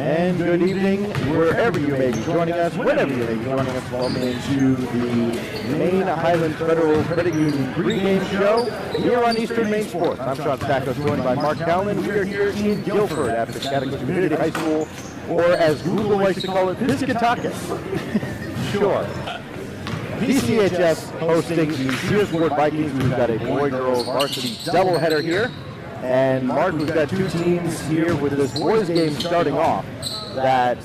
And good evening, wherever you may be joining us, whenever you may be joining us. Welcome into the Maine Highlands Federal Credit Union pregame show here on Eastern Maine Sports. I'm Sean Stackos, joined by Mark Cowman. We are here in Guilford at the Piscataqua Community High School, or as Google likes to call it, Piscataqua. Sure. PCHS hosting the Searsport Vikings. We've got a boy-girls varsity doubleheader here. And Mark, we've got two teams here with this boys game starting off that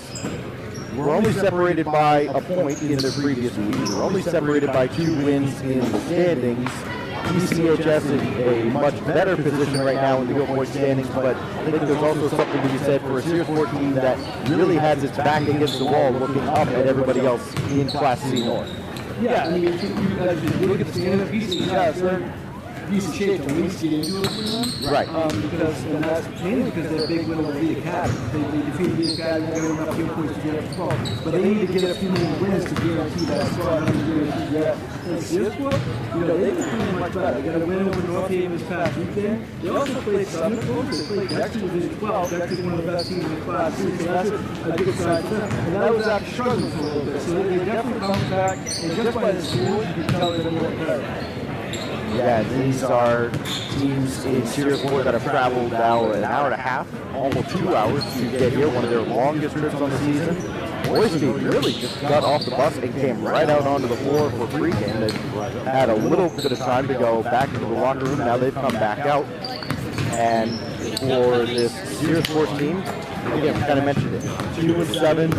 were only separated by a point in the previous week. We're only separated by 2 wins in the standings. PCHS is a much better position right now in the Guilford standings, but I think there's also something to be said for a Searsport team that really has its back against the wall looking up at everybody else in Class C North. Yeah, I mean, if you look at the standings, PCHS, they're decent shape to win seeding for them. Right. And that's mainly because they're a big win over the Academy. They defeated the Academy, they got enough 2 points to get up to 12. But they need to get a few more wins to guarantee that spot. And Searsport, they've been doing much better. They got a win over North Haven this past weekend. They also played Summit Coast. They played Dexter Division 12. Dexter's one of the best teams in Class C, so that's a good sign for them. And that was after struggling for a little bit. So they definitely bounced back. And just by the score, you can tell they're more better. Yeah, these are teams in Searsport that have traveled now an hour and a half, almost 2 hours to get here, one of their longest trips on the season. Boys team really just got off the bus and came right out onto the floor for pregame. They've had a little bit of time to go back into the locker room. Now they've come back out. And for this Searsport team, again, we kind of mentioned it, 2-7,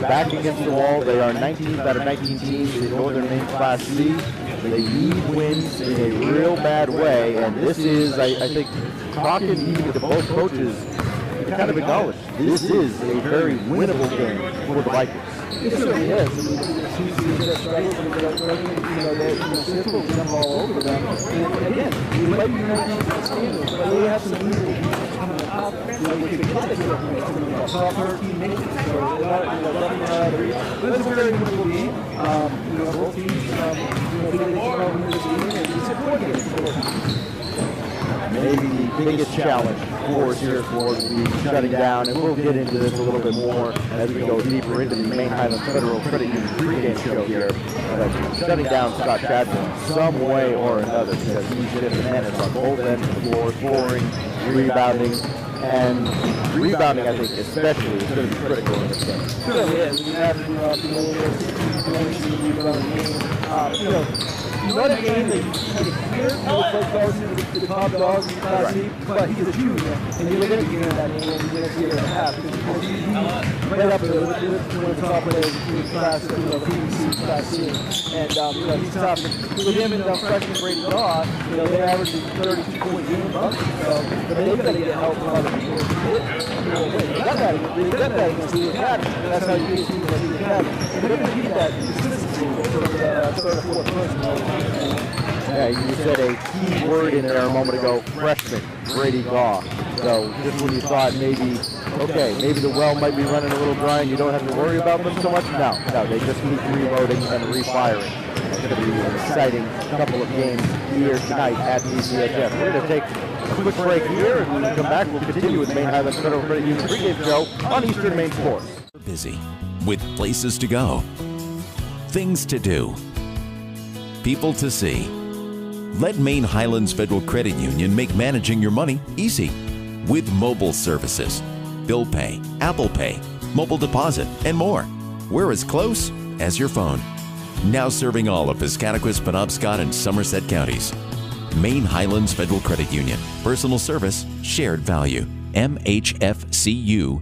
back against the wall. They are 19th out of 19 teams in Northern Maine Class C. They need wins in a real bad way, and this is, I think, talking even to both coaches, kind of acknowledge this is a very winnable game for the Vikings. It certainly is. Searsport will jump all over them. And again, we might be not standards, but they have some easy coming up. We could get a top 13 nations. So that's a very winnable game. Both teams, they can win this game, and it's a point game. Maybe the biggest challenge for Searsport will be shutting down, and we'll get into this a little bit more as we go deeper into the Maine Highlands Federal Credit Union pregame show here. But shutting down Scott Chadwick some way or another, because he's been the menace on both ends of the floor, scoring, rebounding, and rebounding, I think, especially, is going to be critical in this game. It really is. We have not a game that you hear the top dogs in Class C, but he's a junior, and you're going to get that game in the next year and a half. He's right up there with one of the top players in Class PVC, Class C. And he's tough. With him and freshman Brady Daw, they're averaging 32 points a game, but they've got to get help from other people. They got that against the Academy. That's how you get teams like the Academy. And they're going to need that consistency for the third or fourth person. Yeah, you said a key word in there a moment ago, freshman, Brady Daw. So just when you thought maybe the well might be running a little dry and you don't have to worry about them so much, no, they just keep reloading and refiring. It's going to be an exciting couple of games here tonight at PCHS. We're going to take a quick break here, and when we come back, we'll continue with the Maine Highlands Federal Credit Union pregame show on Eastern Maine Sports. Busy, with places to go, things to do, people to see. Let Maine Highlands Federal Credit Union make managing your money easy with mobile services, bill pay, Apple Pay, mobile deposit, and more. We're as close as your phone. Now serving all of Piscataqua, Penobscot, and Somerset counties. Maine Highlands Federal Credit Union. Personal service, shared value. MHFCU.com.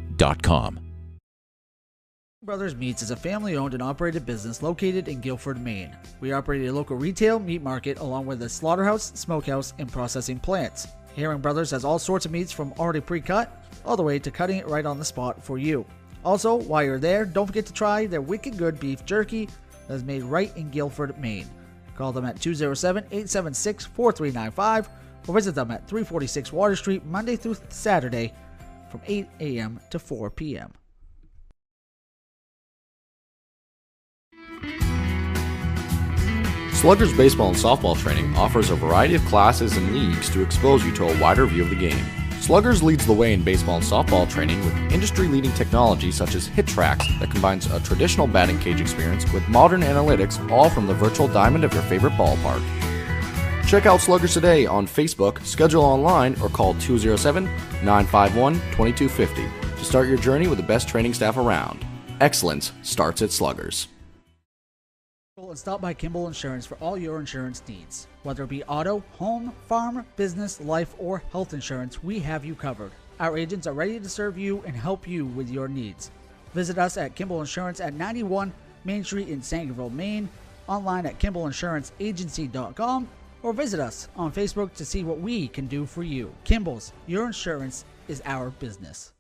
Brothers Meats is a family-owned and operated business located in Guilford, Maine. We operate a local retail meat market along with a slaughterhouse, smokehouse, and processing plants. Herring Brothers has all sorts of meats from already pre-cut all the way to cutting it right on the spot for you. Also, while you're there, don't forget to try their wicked good beef jerky that is made right in Guilford, Maine. Call them at 207-876-4395 or visit them at 346 Water Street Monday through Saturday from 8 a.m. to 4 p.m. Sluggers Baseball and Softball Training offers a variety of classes and leagues to expose you to a wider view of the game. Sluggers leads the way in baseball and softball training with industry-leading technology such as HitTrax that combines a traditional batting cage experience with modern analytics, all from the virtual diamond of your favorite ballpark. Check out Sluggers today on Facebook, schedule online, or call 207-951-2250 to start your journey with the best training staff around. Excellence starts at Sluggers. And stop by Kimball Insurance for all your insurance needs. Whether it be auto, home, farm, business, life, or health insurance, we have you covered. Our agents are ready to serve you and help you with your needs. Visit us at Kimball Insurance at 91 Main Street in Sangerville, Maine, online at KimballInsuranceAgency.com, or visit us on Facebook to see what we can do for you. Kimball's, your insurance is our business.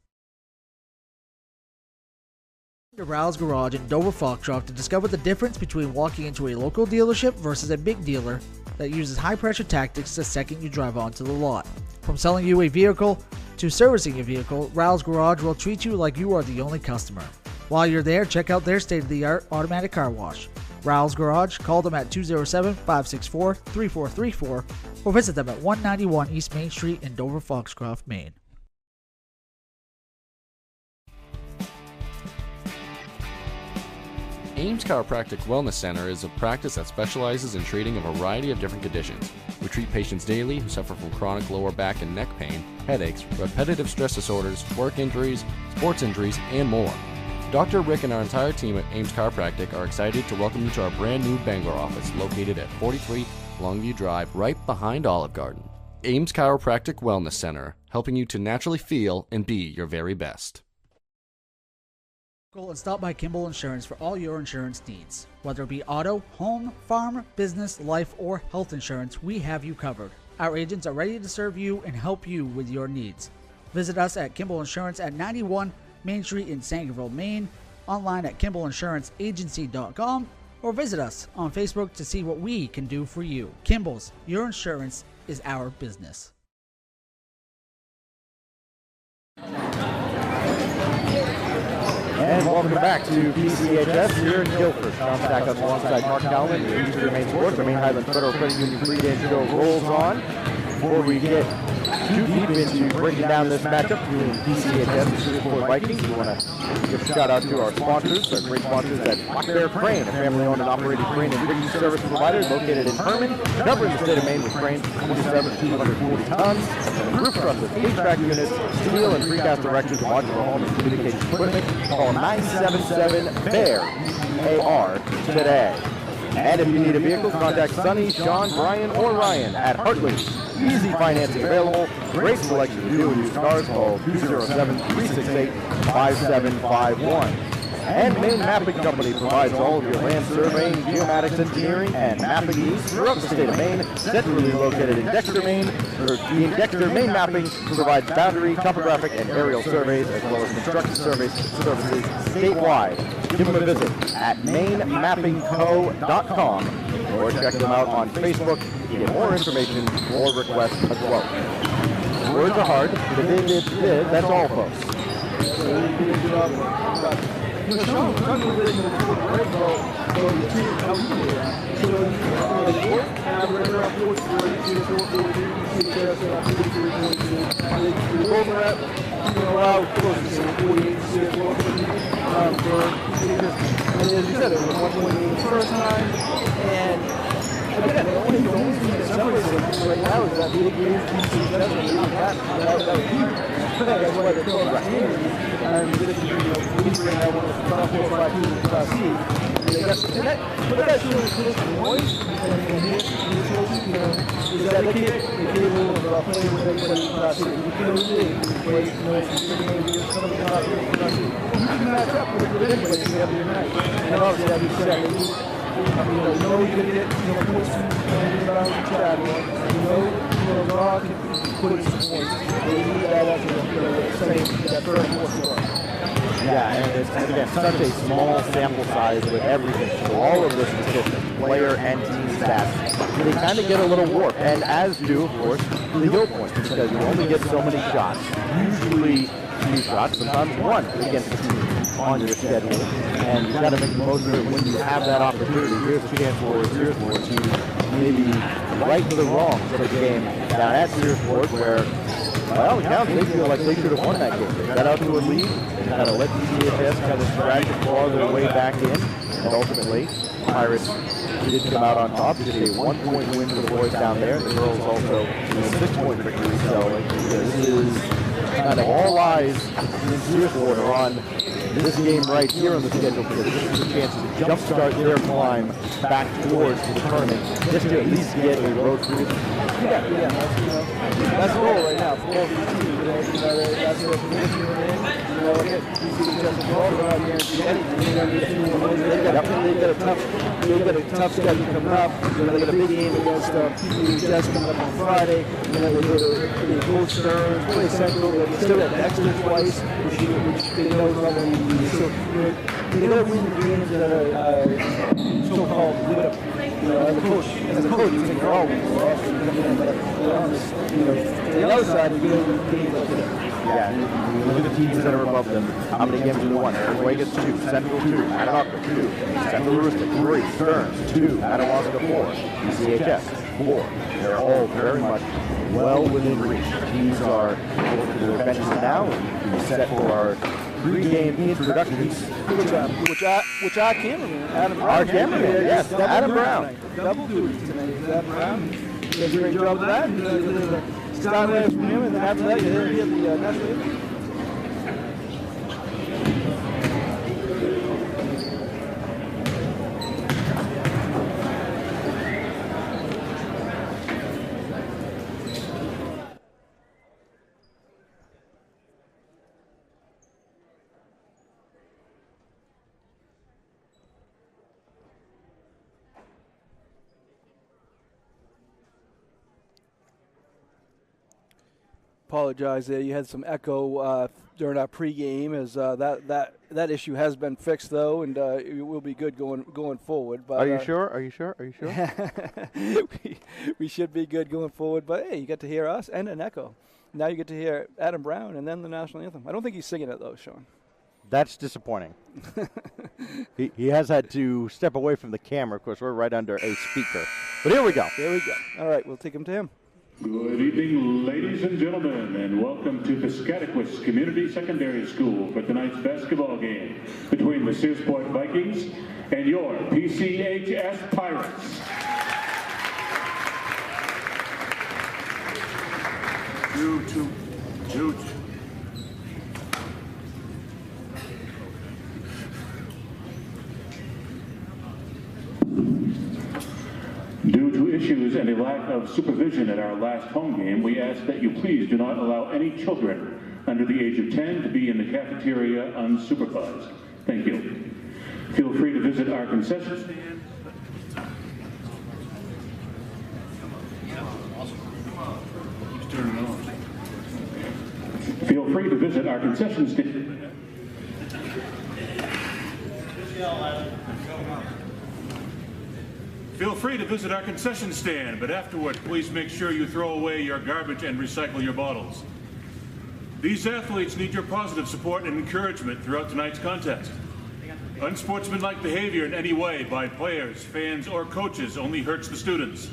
To Rouse Garage in Dover Foxcroft to discover the difference between walking into a local dealership versus a big dealer that uses high-pressure tactics the second you drive onto the lot. From selling you a vehicle to servicing a vehicle, Rouse Garage will treat you like you are the only customer. While you're there, check out their state-of-the-art automatic car wash. Rouse Garage, call them at 207-564-3434 or visit them at 191 East Main Street in Dover Foxcroft, Maine. Ames Chiropractic Wellness Center is a practice that specializes in treating a variety of different conditions. We treat patients daily who suffer from chronic lower back and neck pain, headaches, repetitive stress disorders, work injuries, sports injuries, and more. Dr. Rick and our entire team at Ames Chiropractic are excited to welcome you to our brand new Bangor office located at 43 Longview Drive, right behind Olive Garden. Ames Chiropractic Wellness Center, helping you to naturally feel and be your very best. Call and stop by Kimball Insurance for all your insurance needs. Whether it be auto, home, farm, business, life, or health insurance, we have you covered. Our agents are ready to serve you and help you with your needs. Visit us at Kimball Insurance at 91 Main Street in Sangerville, Maine, online at KimballInsuranceAgency.com, or visit us on Facebook to see what we can do for you. Kimball's, your insurance is our business. And welcome back to PCHS here in Guilford. Sean Stack up alongside Mark Calvin, your Eastern Maine Sports. The Maine Highlands Federal Credit Union pregame show rolls on. Before we get too deep into breaking down this matchup between PCHS and Searsport Vikings, we want to give a shout out to our sponsors, our great sponsors at Black Bear Crane, a family-owned and operated crane and rigging service provider located in Herman, covering the state of Maine with cranes 27 to 240 tons, roof trusses, HVAC units, steel and precast erectors, modular home and communications equipment. Call 977-BEAR today. And if you need a vehicle, contact Sonny, Sean, Brian, or Ryan at Hartley. Easy financing available. Great selection of new and used cars. Call 207-368-5751. And Maine Mapping Company provides all of your land surveying, geomatics engineering, and mapping needs throughout the state of Maine. Centrally located in Dexter, Maine, Maine Mapping provides boundary, topographic, and aerial surveys, as well as construction services statewide. Give them a visit at mainmappingco.com or check them out on Facebook to get more information or request a quote. Words are hard, but they did. That's all, folks. As you said, it was one win the first time, and again, the only thing that separates them right now is that big game PCHS and that was huge. That's why they're going back in. And we right now one of the top 4 or 5 teams in Class C. They got that, but that's really cool for noise, and is that they can't play with everybody in Class C. You can play, some of the Class C. You can match up with anybody you have in your night. And obviously that is set. You know you're going to get, points from Chad. Rob can put in some points. They need that as that third and fourth score. Yeah, and it's, again, such a small sample size with everything. So all of the statistics, player and team stats, they kind of get a little warped. And as do, of course, the hill points, because you only get so many shots. Usually 2 shots, sometimes 1 against the team on your schedule. And you've got to make the most of it when you have that opportunity. Here's a chance for Searsport to maybe right the wrongs of the game down at Searsport, where by all accounts, they feel like they should have won that game. They got out to a lead, and kind of let PCHS kind of scratch and claw their way back in, and ultimately, Pirates did come out on top. Did a 1-point win for the boys down there. The girls also a 6-point victory. So this is kind of all eyes in Searsport are on this game right here on the schedule because this is a chance to jumpstart their climb back towards the tournament, just to at least get a road trip. Yeah, that's the goal right now. For all these teams, that's the position we're in. PCHS is all around here and anything. They've got a tough schedule coming up. They got a big game against PCHS coming up on Friday. And then they go to Gold Stern, play Central. They still got Dexter twice, which they know is not going to be easy. So they got to win the games that are so-called winnable. As a coach, you think you're always the other side, you get the games like that. Yeah, you look at the teams that are above them. How many games do they won? Airway gets 2, Central 2, Adamaka 2, Central Heuristic 3, Stearns 2, Madawaska 4, PCHS 4. They're all very much well within reach. Teams are over to their benches now and we're set for our pregame introductions. Which our cameraman, Adam Brown. Our cameraman, yes, Adam Brown. Double duty tonight. Adam Brown does a great job of that. Start from him, and then after that, you hear the national anthem. Apologize there. You had some echo during our pregame, as that issue has been fixed though, and it will be good going forward. But Are you sure? Are you sure? we should be good going forward. But hey, you get to hear us and an echo. Now you get to hear Adam Brown and then the national anthem. I don't think he's singing it though, Sean. That's disappointing. he has had to step away from the camera. Of course, we're right under a speaker. But here we go. There we go. All right, we'll take him to him. Good evening, ladies and gentlemen, and welcome to Piscataquis Community Secondary School for tonight's basketball game between the Searsport Vikings and your PCHS Pirates. Due to issues and a lack of supervision at our last home game, we ask that you please do not allow any children under the age of 10 to be in the cafeteria unsupervised. Thank you. Feel free to visit our concession stand. Feel free to visit our concession stand. Feel free to visit our concession stand, but afterward, please make sure you throw away your garbage and recycle your bottles. These athletes need your positive support and encouragement throughout tonight's contest. Unsportsmanlike behavior in any way by players, fans, or coaches only hurts the students.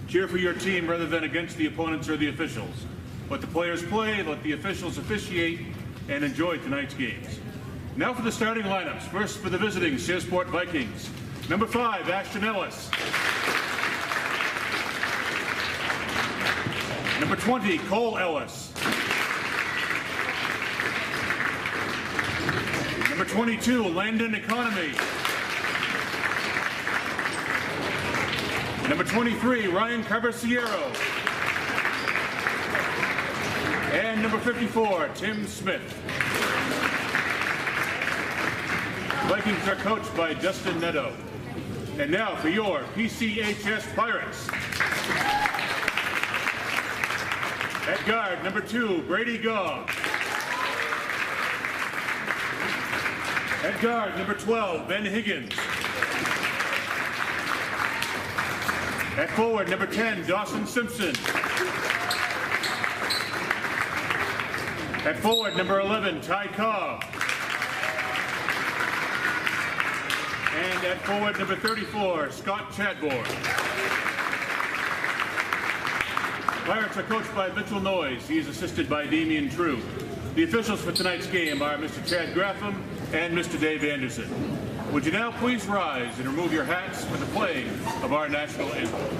Cheer for your team rather than against the opponents or the officials. Let the players play, let the officials officiate, and enjoy tonight's games. Now for the starting lineups. First for the visiting Searsport Vikings. Number 5, Ashton Ellis. Number 20, Cole Ellis. Number 22, Landon Economy. Number 23, Ryan Carversiero. And number 54, Tim Smith. Vikings are coached by Justin Netto. And now for your PCHS Pirates. At guard, number 2, Brady Gobb. At guard, number 12, Ben Higgins. At forward, number 10, Dawson Simpson. At forward, number 11, Ty Cobb. And at forward, number 34, Scott Chadbourne. Pirates are coached by Mitchell Noyes. He is assisted by Damian True. The officials for tonight's game are Mr. Chad Graffam and Mr. Dave Anderson. Would you now please rise and remove your hats for the playing of our national anthem?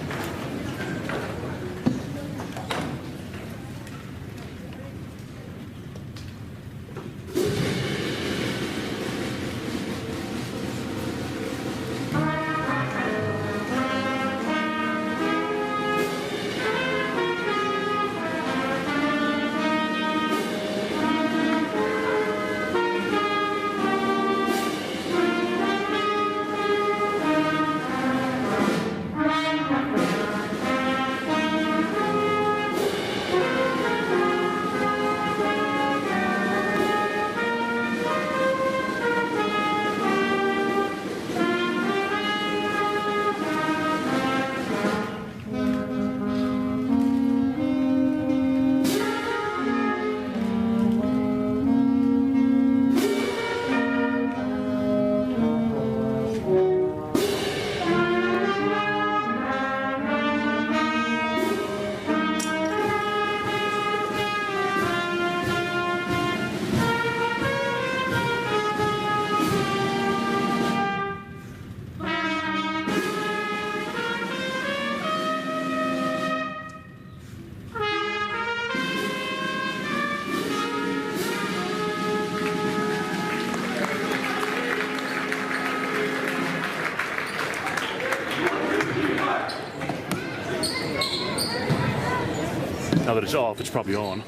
Now that it's off, it's probably on.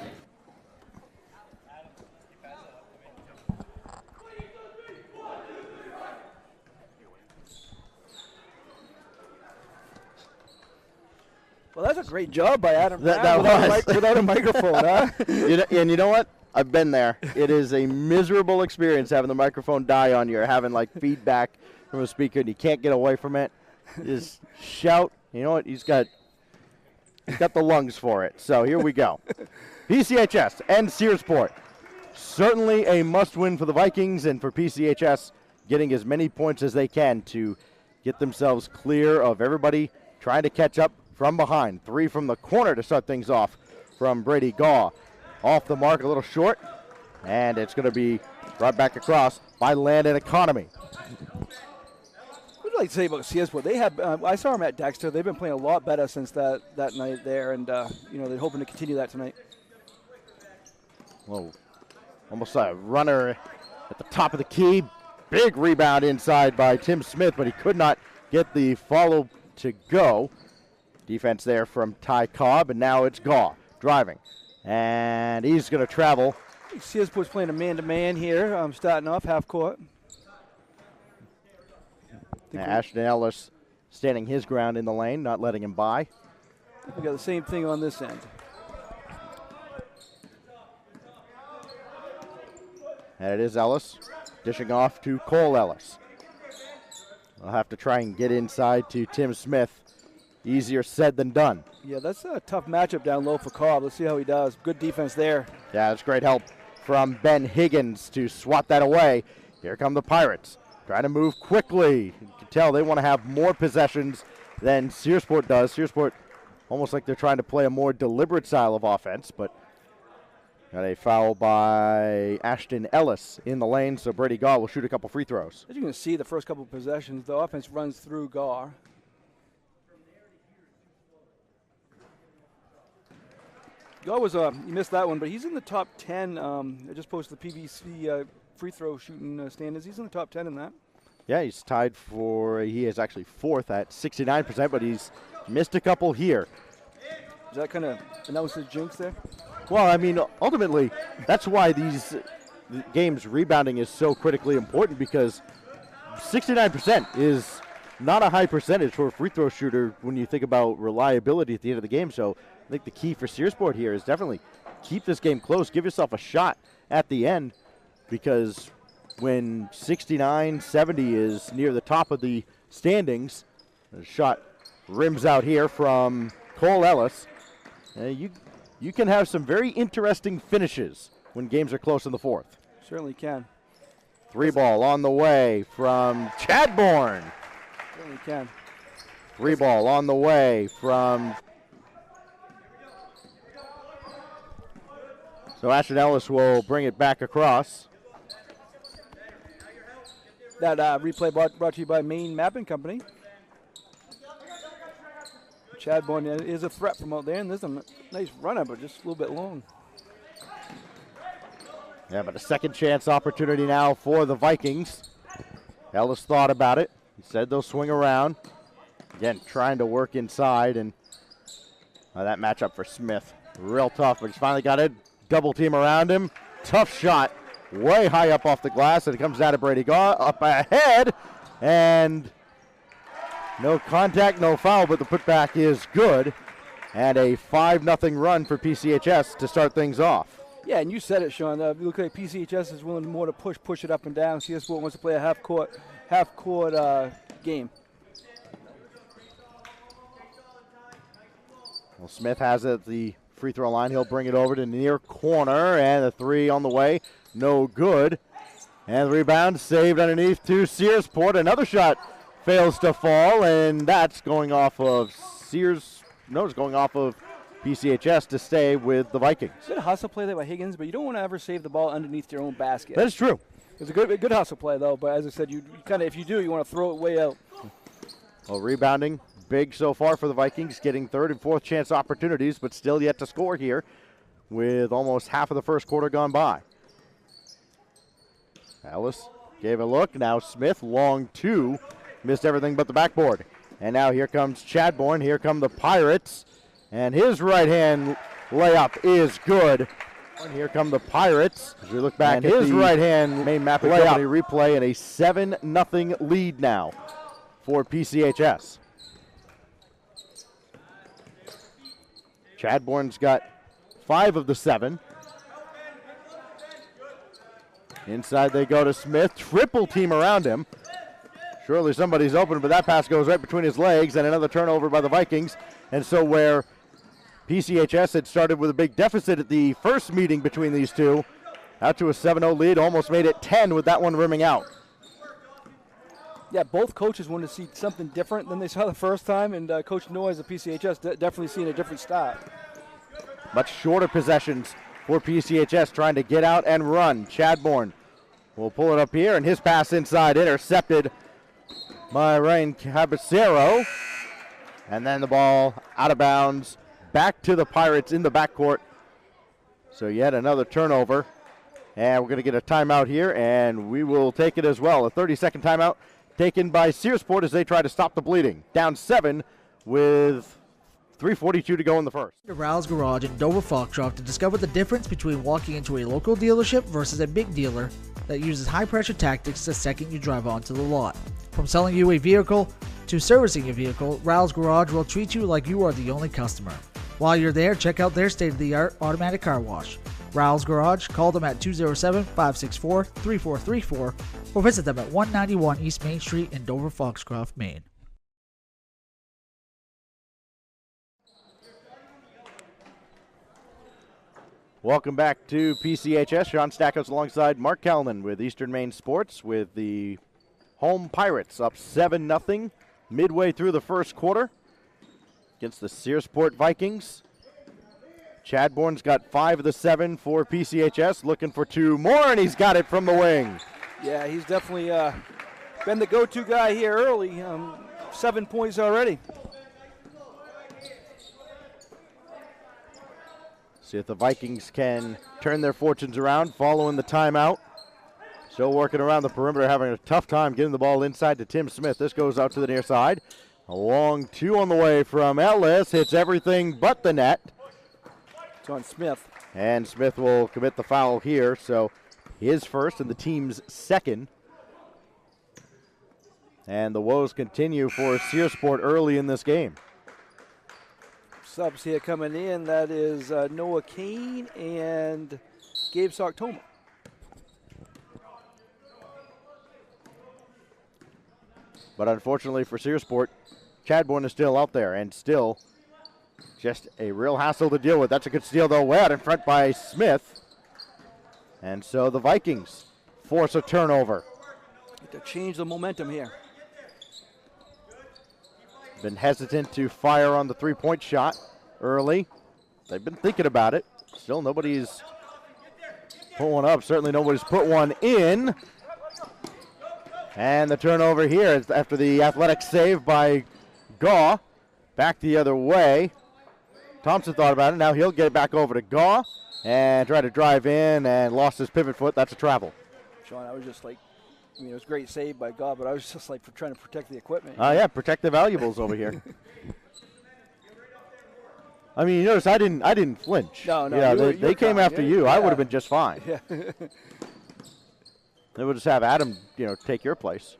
Well, that's a great job by Adam. That was. Without a microphone, huh? And you know what? I've been there. It is a miserable experience having the microphone die on you or having like feedback from a speaker and you can't get away from it. Just shout. You know what? He's got the lungs for it. So here we go. PCHS and Searsport. Certainly a must-win for the Vikings and for PCHS getting as many points as they can to get themselves clear of everybody trying to catch up from behind. 3 from the corner to start things off from Brady Gaw. Off the mark, a little short, and it's going to be brought back across by Land and Economy. What would you like to say about Searsport? They have, I saw them at Dexter. They've been playing a lot better since that night there, and they're hoping to continue that tonight. Whoa, almost a runner at the top of the key. Big rebound inside by Tim Smith, but he could not get the follow to go. Defense there from Ty Cobb, and now it's Gaw driving. And he's going to travel. Searsport's playing a man-to-man here, starting off half court. Ashton Ellis standing his ground in the lane, not letting him by. We got the same thing on this end. And it is Ellis dishing off to Cole Ellis. I'll have to try and get inside to Tim Smith. Easier said than done. Yeah, that's a tough matchup down low for Cobb. Let's see how he does. Good defense there. Yeah, that's great help from Ben Higgins to swat that away. Here come the Pirates. Trying to move quickly. You can tell they want to have more possessions than Searsport does. Searsport almost like they're trying to play a more deliberate style of offense, but got a foul by Ashton Ellis in the lane, so Brady Gaw will shoot a couple free throws. As you can see, the first couple of possessions, the offense runs through Gaw. Gaw was, he missed that one, but he's in the top 10. I just posted the PVC free throw shooting standards. He's in the top 10 in that. Yeah, he's tied for, he is actually 4th at 69%, but he's missed a couple here. Does that kind of announce his jinx there? Well, I mean, ultimately, that's why these games rebounding is so critically important, because 69% is not a high percentage for a free throw shooter when you think about reliability at the end of the game. So I think the key for Searsport here is definitely keep this game close, give yourself a shot at the end, because when 69-70 is near the top of the standings, the shot rims out here from Cole Ellis. You can have some very interesting finishes when games are close in the 4th. Certainly can. 3 ball on the way from Chadbourne. Certainly can. 3 ball on the way from So Ashton Ellis will bring it back across. That replay brought to you by Maine Mapping Company. Chadbourne is a threat from out there, and there's a nice runner, but just a little bit long. Yeah, but a second chance opportunity now for the Vikings. Ellis thought about it. He said they'll swing around. Again, trying to work inside, and that matchup for Smith, real tough, but he's finally got a double team around him. Tough shot, way high up off the glass, and it comes out of Brady Gaw, up ahead, and no contact, no foul, but the putback is good, and a 5-0 run for PCHS to start things off. Yeah, and you said it, Sean. You look like PCHS is willing more to push it up and down. CS wants to play a half-court game. Well, Smith has it at the free throw line. He'll bring it over to near corner, and the three on the way, no good. And the rebound saved underneath to Searsport. Another shot fails to fall, and that's going off of it's going off of PCHS to stay with the Vikings. Good hustle play there by Higgins, but you don't want to ever save the ball underneath your own basket. That is true. It's a good hustle play, though, but as I said, you kind of, if you do, you want to throw it way out. Well, rebounding big so far for the Vikings, getting third and fourth chance opportunities, but still yet to score here with almost half of the first quarter gone by. Ellis gave a look. Now Smith, long two, missed everything but the backboard. And now here comes Chadbourne. Here come the Pirates. And his right-hand layup is good. And here come the Pirates. As we look back at his right-hand Maine Mapping Company replay, and a 7-0 lead now for PCHS. Chadbourne's got 5 of the 7. Inside they go to Smith. Triple team around him. Surely somebody's open, but that pass goes right between his legs, and another turnover by the Vikings. And so where PCHS had started with a big deficit at the first meeting between these two, out to a 7-0 lead, almost made it 10 with that one rimming out. Yeah, both coaches wanted to see something different than they saw the first time, and Coach Noyes of PCHS definitely seeing a different start. Much shorter possessions for PCHS, trying to get out and run. Chadbourne will pull it up here, and his pass inside intercepted by Ryan Caballero. And then the ball out of bounds, back to the Pirates in the backcourt. So yet another turnover. And we're going to get a timeout here, and we will take it as well. A 30-second timeout taken by Searsport as they try to stop the bleeding. Down 7 with 3:42 to go in the first. Rouse Garage in Dover Foxcroft to discover the difference between walking into a local dealership versus a big dealer that uses high-pressure tactics the second you drive onto the lot. From selling you a vehicle to servicing your vehicle, Rouse Garage will treat you like you are the only customer. While you're there, check out their state-of-the-art automatic car wash. Rouse Garage, call them at 207-564-3434 or visit them at 191 East Main Street in Dover Foxcroft, Maine. Welcome back to PCHS. Sean Stackhouse alongside Mark Kalman with Eastern Maine Sports, with the home Pirates up 7-0 midway through the first quarter against the Searsport Vikings. Chadbourne's got 5 of the 7 for PCHS, looking for 2 more, and he's got it from the wing. Yeah, he's definitely been the go-to guy here early. 7 points already. See if the Vikings can turn their fortunes around following the timeout. Still working around the perimeter, having a tough time getting the ball inside to Tim Smith. This goes out to the near side. A long 2 on the way from Ellis. Hits everything but the net. It's on Smith. And Smith will commit the foul here. So his first and the team's second. And the woes continue for Searsport early in this game. Subs here coming in. That is Noah Kane and Gabe Soktoma. But unfortunately for Searsport, Chadbourne is still out there and still just a real hassle to deal with. That's a good steal, though, way out in front by Smith. And so the Vikings force a turnover. To change the momentum here. Been hesitant to fire on the three-point shot early. They've been thinking about it. Still nobody's Put one up. Certainly nobody's put one in. And the turnover here is after the athletic save by Gaw. Back the other way. Thompson thought about it. Now he'll get it back over to Gaw and try to drive in and lost his pivot foot. That's a travel. Sean, I was just like, I mean, it was a great save by God, but I was just like trying to protect the equipment. Yeah, protect the valuables over here. I mean, you notice I didn't flinch. No, yeah, they came after you. Yeah. I would have been just fine. Yeah. They would just have Adam, take your place.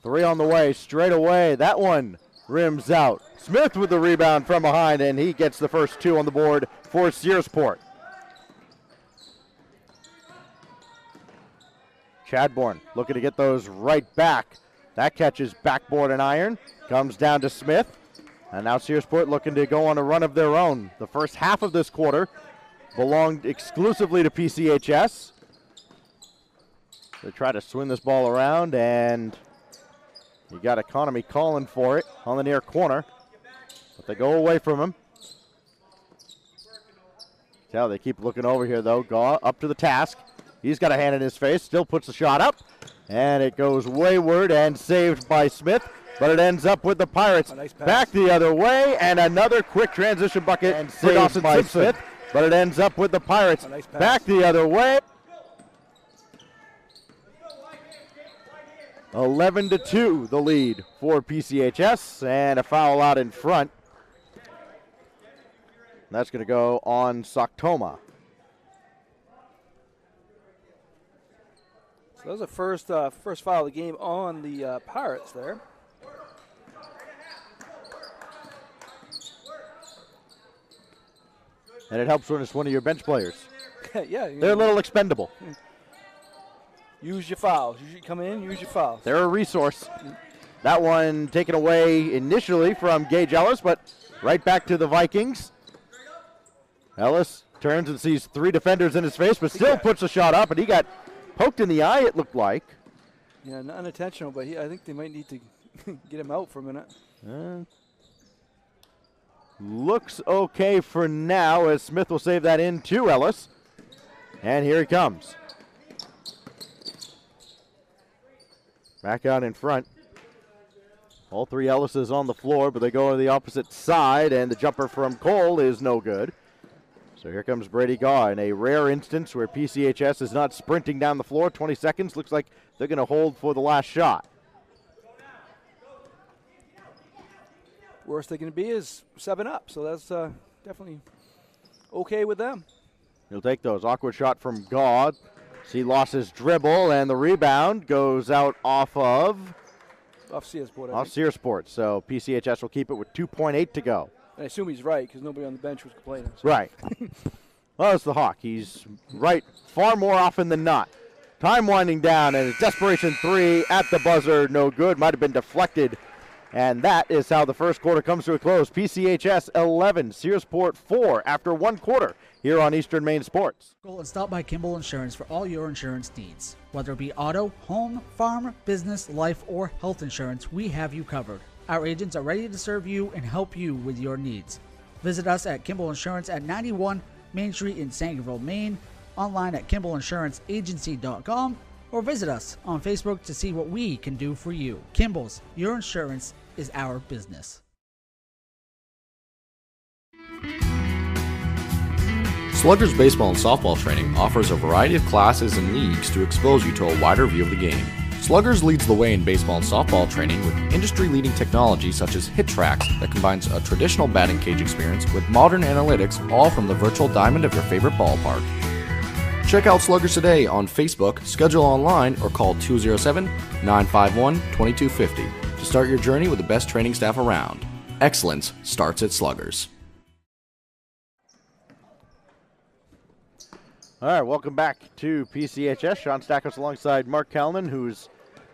3 on the way, straight away. That one rims out. Smith with the rebound from behind, and he gets the first 2 on the board for Searsport. Chadbourne looking to get those right back. That catches backboard and iron. Comes down to Smith. And now Searsport looking to go on a run of their own. The first half of this quarter belonged exclusively to PCHS. They try to swing this ball around, and you got Economy calling for it on the near corner. But they go away from him. Tell they keep looking over here, though. Gaw up to the task. He's got a hand in his face, still puts the shot up, and it goes wayward and saved by Smith, but it ends up with the Pirates. Nice back the other way, and another quick transition bucket and saved by Smith, but it ends up with the Pirates. Nice back the other way. 11-2 the lead for PCHS, and a foul out in front. That's going to go on Soktoma. So that was the first foul of the game on the Pirates there. And it helps when it's one of your bench players. Yeah. They're a little expendable. Use your fouls. You should come in, use your fouls. They're a resource. That one taken away initially from Gage Ellis, but right back to the Vikings. Ellis turns and sees 3 defenders in his face, but still puts a shot up, and he got poked in the eye, it looked like. Yeah, unintentional, but I think they might need to get him out for a minute. Looks okay for now, as Smith will save that in to Ellis. And here he comes. Back out in front. All 3 Ellises on the floor, but they go to the opposite side, and the jumper from Cole is no good. So here comes Brady Gaw in a rare instance where PCHS is not sprinting down the floor. 20 seconds. Looks like they're going to hold for the last shot. Worst they're going to be is 7 up, so that's definitely okay with them. He'll take those. Awkward shot from Gaw. He lost his dribble, and the rebound goes out off Searsport. Off Searsport. So PCHS will keep it with 2.8 to go. And I assume he's right because nobody on the bench was complaining. So. Right. Well, it's the Hawk. He's right far more often than not. Time winding down, and a desperation 3 at the buzzer. No good. Might have been deflected. And that is how the first quarter comes to a close. PCHS 11, Searsport 4 after 1 quarter here on Eastern Maine Sports. Go and stop by Kimball Insurance for all your insurance needs. Whether it be auto, home, farm, business, life, or health insurance, we have you covered. Our agents are ready to serve you and help you with your needs. Visit us at Kimball Insurance at 91 Main Street in Sangerville, Maine, online at KimballInsuranceAgency.com, or visit us on Facebook to see what we can do for you. Kimball's, your insurance is our business. Sluggers baseball and softball training offers a variety of classes and leagues to expose you to a wider view of the game. Sluggers leads the way in baseball and softball training with industry-leading technology such as HitTrax that combines a traditional batting cage experience with modern analytics, all from the virtual diamond of your favorite ballpark. Check out Sluggers today on Facebook, schedule online, or call 207-951-2250 to start your journey with the best training staff around. Excellence starts at Sluggers. All right, welcome back to PCHS. Sean Stackhouse alongside Mark Kalman,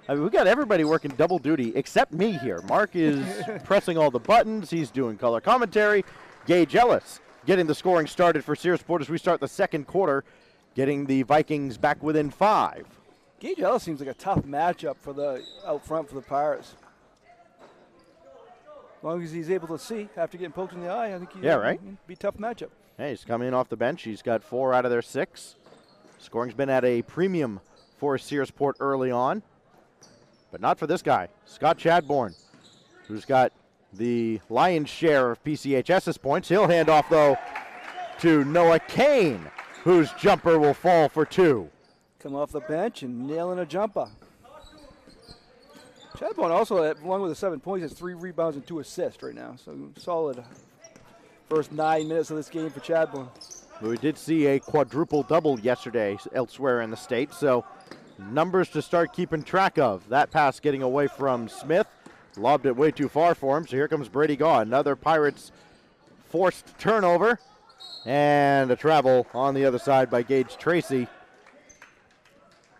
we got everybody working double duty except me here. Mark is pressing all the buttons. He's doing color commentary. Gage Ellis getting the scoring started for Searsport as we start the second quarter, getting the Vikings back within 5. Gage Ellis seems like a tough matchup out front for the Pirates. As long as he's able to see after getting poked in the eye, I think he'd be a tough matchup. Hey, he's coming in off the bench. He's got 4 out of their 6. Scoring's been at a premium for Searsport early on. But not for this guy, Scott Chadbourne, who's got the lion's share of PCHS's points. He'll hand off, though, to Noah Kane, whose jumper will fall for 2. Come off the bench and nailing a jumper. Chadbourne also, along with the 7 points, has 3 rebounds and 2 assists right now. So solid first 9 minutes of this game for Chadbourne. We did see a quadruple double yesterday elsewhere in the state, so numbers to start keeping track of. That pass getting away from Smith, lobbed it way too far for him, so here comes Brady Gaw. Another Pirates forced turnover, and a travel on the other side by Gage Tracy.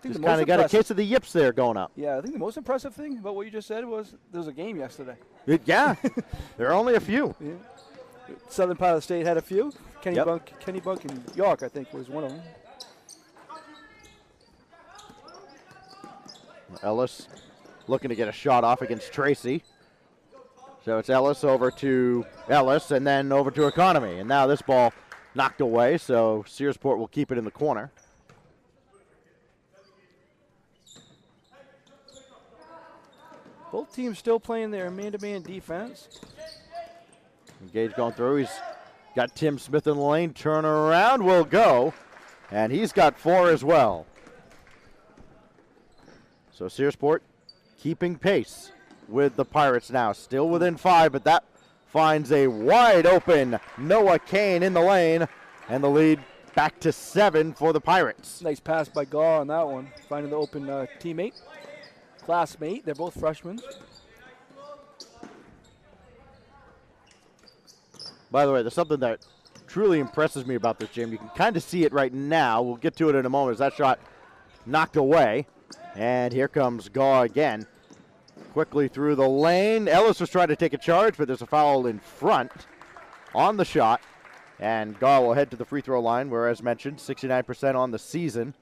Just kind of got a case of the yips there going up. Yeah, I think the most impressive thing about what you just said was there was a game yesterday. Yeah, there are only a few. Yeah. Southern part of the state had a few. Kenny Bunk and York, I think, was one of them. Ellis looking to get a shot off against Tracy. So it's Ellis over to Ellis and then over to Economy. And now this ball knocked away, so Searsport will keep it in the corner. Both teams still playing their man-to-man defense. Gage going through. He's got Tim Smith in the lane. Turn around will go. And he's got 4 as well. So Searsport keeping pace with the Pirates now. Still within 5, but that finds a wide open Noah Kane in the lane. And the lead back to 7 for the Pirates. Nice pass by Gaw on that one. Finding the open teammate. Classmate. They're both freshmen. By the way, there's something that truly impresses me about this gym. You can kind of see it right now. We'll get to it in a moment as that shot knocked away. And here comes Gaw again. Quickly through the lane. Ellis was trying to take a charge, but there's a foul in front on the shot. And Gaw will head to the free throw line, where, as mentioned, 69% on the season.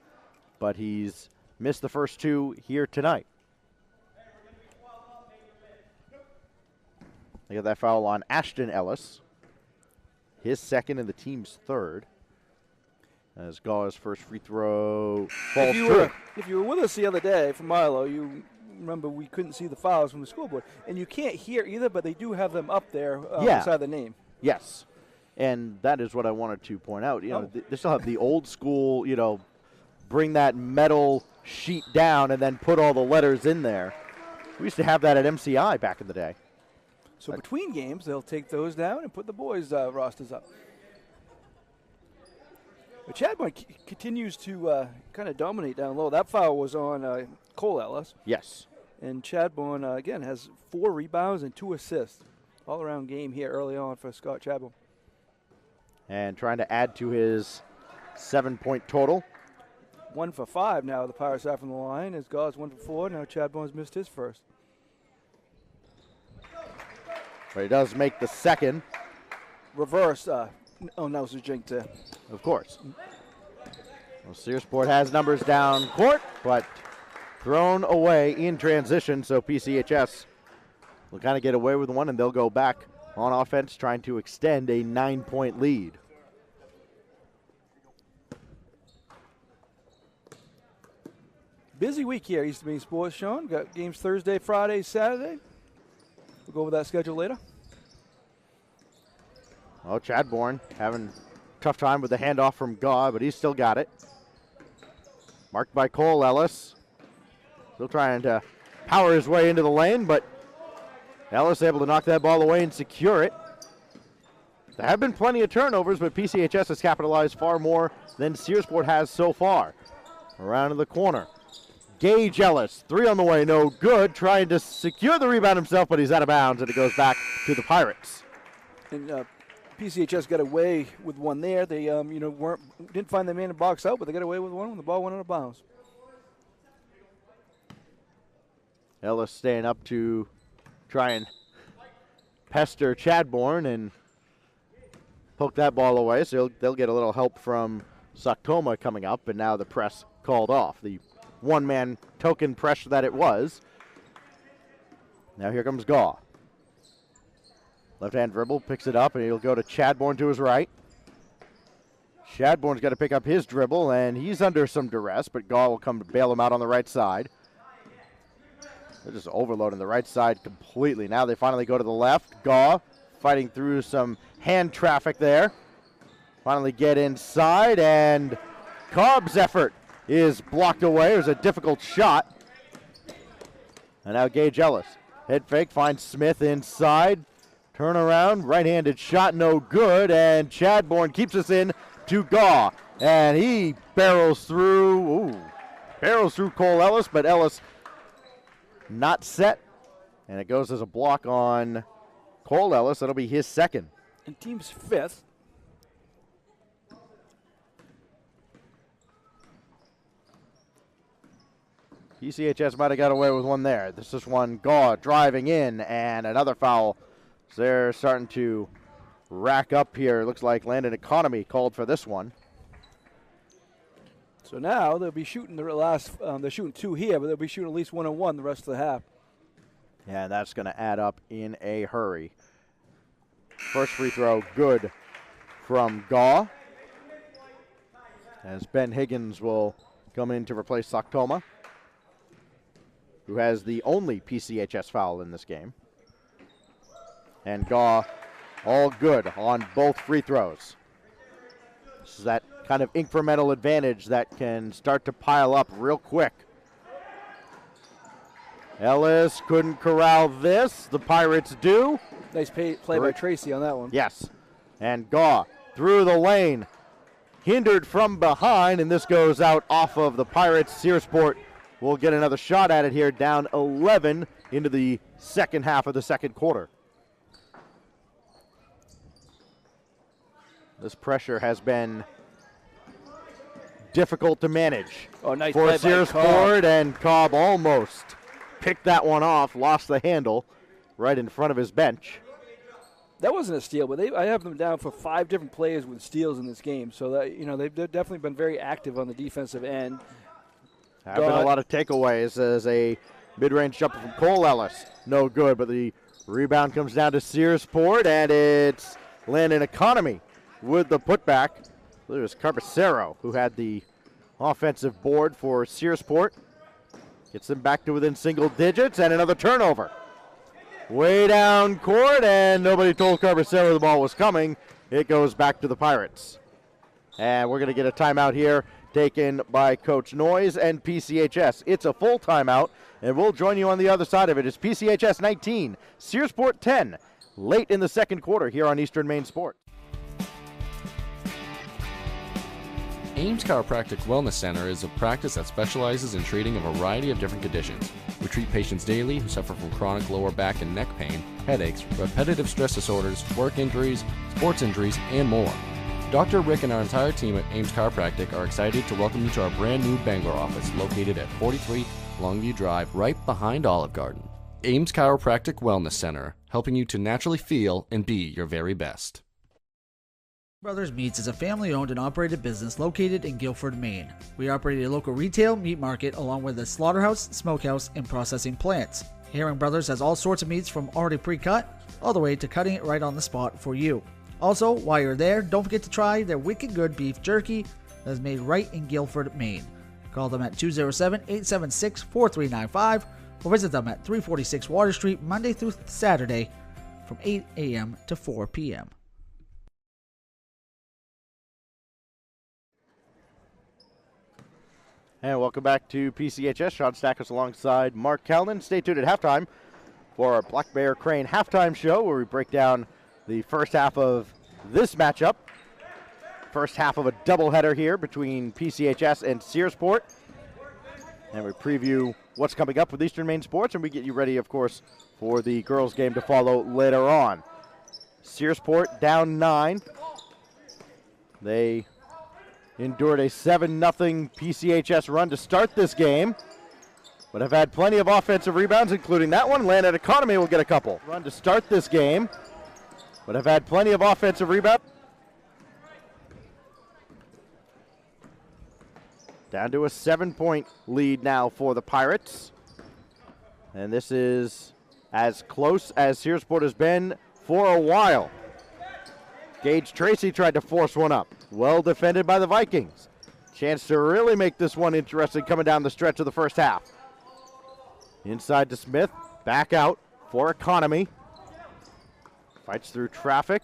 But he's missed the first 2 here tonight. Look at that foul on Ashton Ellis. His second and the team's 3rd. As Gaw's first free throw falls through. If you were with us the other day from Milo, you remember we couldn't see the fouls from the scoreboard. And you can't hear either, but they do have them up there beside the name. Yes. And that is what I wanted to point out. You know, they still have the old school, bring that metal sheet down and then put all the letters in there. We used to have that at MCI back in the day. So between games, they'll take those down and put the boys' rosters up. But Chadbourne continues to kind of dominate down low. That foul was on Cole Ellis. Yes. And Chadbourne, again, has 4 rebounds and 2 assists. All-around game here early on for Scott Chadbourne. And trying to add to his 7-point total. 1 for 5 now the Pirates are from the line. As Gaw's 1 for 4. Now Chadbourne's missed his first. But he does make the second. Reverse. Oh, no, it's a jink there. Of course. Well, Searsport has numbers down court, but thrown away in transition, so PCHS will kind of get away with one, and they'll go back on offense trying to extend a 9-point lead. Busy week here, East Maine Sports, Sean. Got games Thursday, Friday, Saturday. We'll go over that schedule later. Oh, Chadbourne having a tough time with the handoff from Gaw, but he's still got it. Marked by Cole Ellis. Still trying to power his way into the lane, but Ellis able to knock that ball away and secure it. There have been plenty of turnovers, but PCHS has capitalized far more than Searsport has so far. Around to the corner. Gage Ellis, 3 on the way, no good. Trying to secure the rebound himself, but he's out of bounds, and it goes back to the Pirates. And PCHS got away with one there. They, didn't find the man to box out, but they got away with one when the ball went out of bounds. Ellis staying up to try and pester Chadbourne and poke that ball away, so they'll get a little help from Saktoma coming up, and now the press called off. The one-man token pressure that it was. Now here comes Gaw. Left-hand dribble, picks it up, and he'll go to Chadbourne to his right. Shadbourne's got to pick up his dribble, and he's under some duress, but Gaw will come to bail him out on the right side. They're just overloading the right side completely. Now they finally go to the left. Gaw fighting through some hand traffic there. Finally get inside, and Cobb's effort is blocked away. It was a difficult shot. And now Gage Ellis. Head fake, finds Smith inside. Turn around, right-handed shot, no good, and Chadbourne keeps us in to Gaw. And he barrels through Cole Ellis, but Ellis not set. And it goes as a block on Cole Ellis. That'll be his second. And team's fifth. PCHS might have got away with one there. This is one Gaw driving in, and another foul. So they're starting to rack up here. Looks like Landon Economy called for this one. So now they'll be shooting the last, they're shooting two here, but they'll be shooting at least 1-on-1 the rest of the half. Yeah, that's going to add up in a hurry. First free throw, good from Gaw. As Ben Higgins will come in to replace Soktoma, who has the only PCHS foul in this game. And Gaw all good on both free throws. This is that kind of incremental advantage that can start to pile up real quick. Ellis couldn't corral this. The Pirates do. Nice play by Tracy on that one. Yes. And Gaw through the lane. Hindered from behind, and this goes out off of the Pirates. Searsport will get another shot at it here, down 11 into the second half of the second quarter. This pressure has been difficult to manage for Searsport, and Cobb almost picked that one off, lost the handle right in front of his bench. That wasn't a steal, but I have them down for 5 different players with steals in this game. So that they've definitely been very active on the defensive end. Have been a lot of takeaways as a mid-range jumper from Cole Ellis. No good, but the rebound comes down to Searsport, and it's Landon Economy with the putback. There's Carpacero, who had the offensive board for Searsport. Gets them back to within single digits, and another turnover. Way down court, and nobody told Carpacero the ball was coming. It goes back to the Pirates. And we're going to get a timeout here taken by Coach Noyes and PCHS. It's a full timeout, and we'll join you on the other side of it. It's PCHS 19, Searsport 10, late in the second quarter here on Eastern Maine Sports. Ames Chiropractic Wellness Center is a practice that specializes in treating a variety of different conditions. We treat patients daily who suffer from chronic lower back and neck pain, headaches, repetitive stress disorders, work injuries, sports injuries, and more. Dr. Rick and our entire team at Ames Chiropractic are excited to welcome you to our brand new Bangor office located at 43 Longview Drive, right behind Olive Garden. Ames Chiropractic Wellness Center, helping you to naturally feel and be your very best. Brothers Meats is a family-owned and operated business located in Guilford, Maine. We operate a local retail meat market along with a slaughterhouse, smokehouse, and processing plants. Herring Brothers has all sorts of meats from already pre-cut all the way to cutting it right on the spot for you. Also, while you're there, don't forget to try their wicked good beef jerky that is made right in Guilford, Maine. Call them at 207-876-4395 or visit them at 346 Water Street Monday through Saturday from 8 a.m. to 4 p.m. And welcome back to PCHS. Sean Stackers alongside Mark Callan. Stay tuned at halftime for our Black Bear Crane halftime show, where we break down the first half of this matchup. First half of a doubleheader here between PCHS and Searsport. And we preview what's coming up with Eastern Maine Sports, and we get you ready, of course, for the girls' game to follow later on. Searsport down 9. They endured a 7-0 PCHS run to start this game, but have had plenty of offensive rebounds, including that one. Landon Economy will get a couple. Run to start this game, but have had plenty of offensive rebounds. Down to a 7-point lead now for the Pirates. And this is as close as Searsport has been for a while. Gage Tracy tried to force one up. well defended by the Vikings. Chance to really make this one interesting coming down the stretch of the first half. Inside to Smith, back out for Economy. Fights through traffic.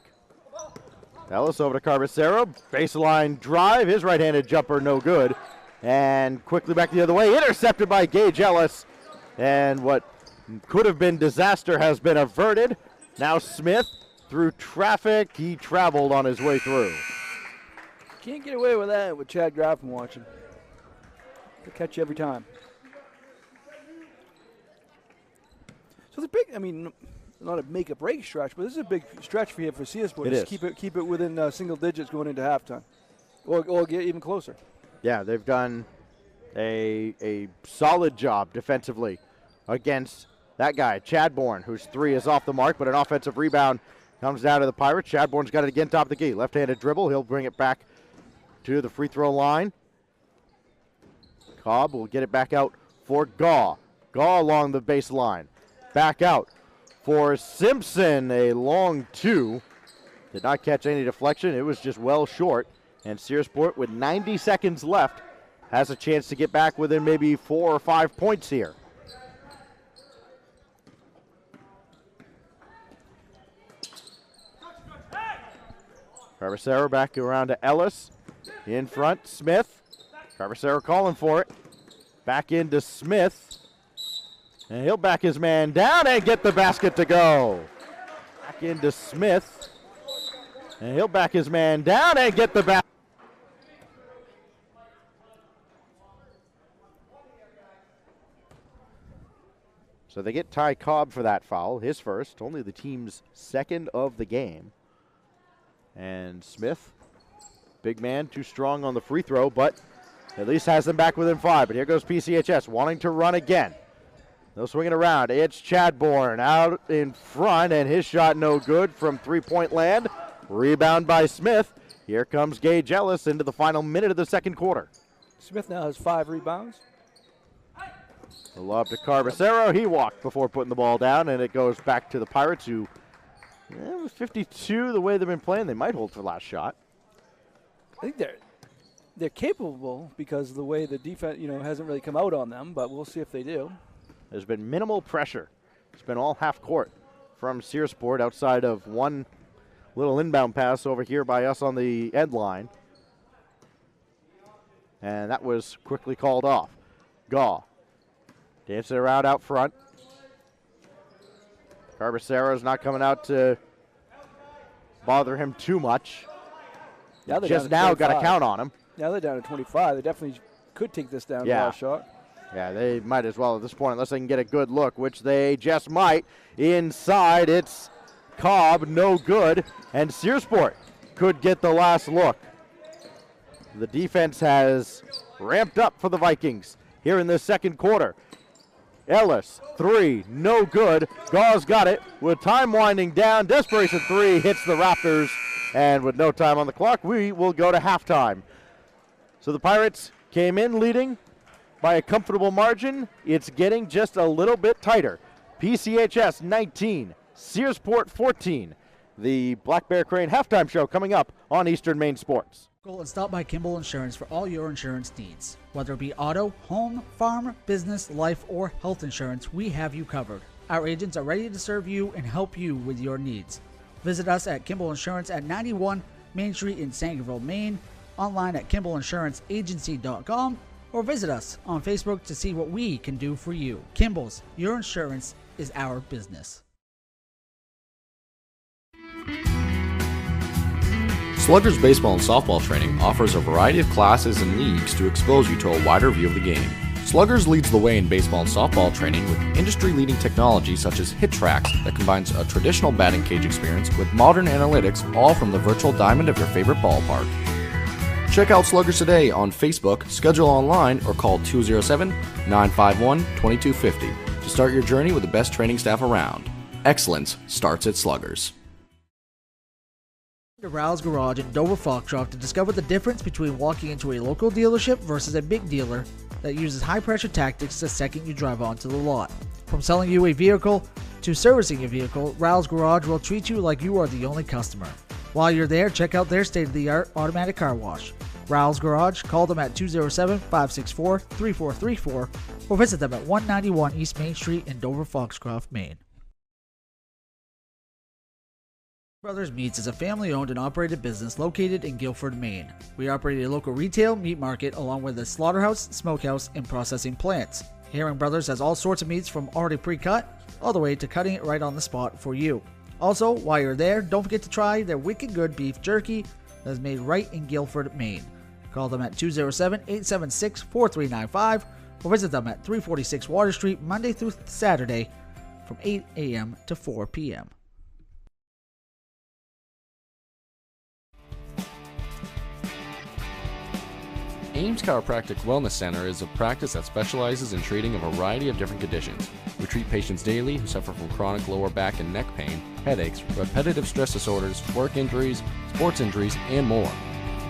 Ellis over to Carbacero, baseline drive, his right-handed jumper no good. And quickly back the other way, intercepted by Gage Ellis. And what could have been disaster has been averted. Now Smith through traffic, he traveled on his way through. Can't get away with that with Chad Graffin watching. They'll catch you every time. So the big, I mean, not a make or break stretch, but this is a big stretch for you for Searsport. It Just is. keep it within single digits going into halftime, or get even closer. Yeah, they've done a solid job defensively against that guy, Chadbourne, whose 3 is off the mark, but an offensive rebound comes down to the Pirates. Chadbourne's got it again top of the key. Left-handed dribble. He'll bring it back to the free throw line. Cobb will get it back out for Gaw. Gaw along the baseline. Back out for Simpson. A long 2. Did not catch any deflection. It was just well short. And Searsport, with 90 seconds left, has a chance to get back within maybe 4 or 5 points here. Carbacero back around to Ellis. In front, Smith. Carbacero calling for it. Back into Smith. And he'll back his man down and get the basket to go. Back into Smith. And he'll back his man down and get the basket. So they get Ty Cobb for that foul, his first, only the team's second of the game. And Smith, big man, too strong on the free throw, but at least has them back within 5. But here goes PCHS wanting to run again. They'll swing it around. It's Chadbourne out in front, and his shot no good from three-point land. Rebound by Smith. Here comes Gage Ellis into the final minute of the second quarter. Smith now has 5 rebounds. The lob to Carbacero. He walked before putting the ball down, and it goes back to the Pirates, who, with 52, the way they've been playing, they might hold for the last shot. I think they're capable because of the way the defense, hasn't really come out on them, but we'll see if they do. There's been minimal pressure. It's been all half court from Searsport outside of one little inbound pass over here by us on the end line. And that was quickly called off. Gaw dancing around out front. Carbacero's not coming out to bother him too much. Now Just now got to count on him. Now they're down to 25. They definitely could take this down last shot. Yeah, they might as well at this point, unless they can get a good look, which they just might. Inside, it's Cobb, no good, and Searsport could get the last look. The defense has ramped up for the Vikings here in the second quarter. Ellis, 3, no good. Gaw's got it with time winding down. Desperation 3 hits the Raptors, and with no time on the clock, we will go to halftime. So the Pirates came in leading by a comfortable margin. It's getting just a little bit tighter. PCHS 19, Searsport 14. The Black Bear Crane halftime show coming up on Eastern Maine Sports. Go and stop by Kimball Insurance for all your insurance needs. Whether it be auto, home, farm, business, life, or health insurance, we have you covered. Our agents are ready to serve you and help you with your needs. Visit us at Kimball Insurance at 91 Main Street in Sangerville, Maine, online at KimballInsuranceAgency.com, or visit us on Facebook to see what we can do for you. Kimball's, your insurance is our business. Sluggers baseball and softball training offers a variety of classes and leagues to expose you to a wider view of the game. Sluggers leads the way in baseball and softball training with industry-leading technology such as Hit Tracks that combines a traditional batting cage experience with modern analytics, all from the virtual diamond of your favorite ballpark. Check out Sluggers today on Facebook, schedule online, or call 207-951-2250 to start your journey with the best training staff around. Excellence starts at Sluggers. To Rouse Garage in Dover Foxtrot to discover the difference between walking into a local dealership versus a big dealer that uses high-pressure tactics the second you drive onto the lot. From selling you a vehicle to servicing your vehicle, Rouse Garage will treat you like you are the only customer. While you're there, check out their state-of-the-art automatic car wash. Rowell's Garage, call them at 207-564-3434 or visit them at 191 East Main Street in Dover, Foxcroft, Maine. Brothers Meats is a family-owned and operated business located in Guilford, Maine. We operate a local retail meat market along with a slaughterhouse, smokehouse, and processing plants. Herring Brothers has all sorts of meats from already pre-cut all the way to cutting it right on the spot for you. Also, while you're there, don't forget to try their wicked good beef jerky that is made right in Guilford, Maine. Call them at 207-876-4395 or visit them at 346 Water Street Monday through Saturday from 8 a.m. to 4 p.m. Ames Chiropractic Wellness Center is a practice that specializes in treating a variety of different conditions. We treat patients daily who suffer from chronic lower back and neck pain, headaches, repetitive stress disorders, work injuries, sports injuries, and more.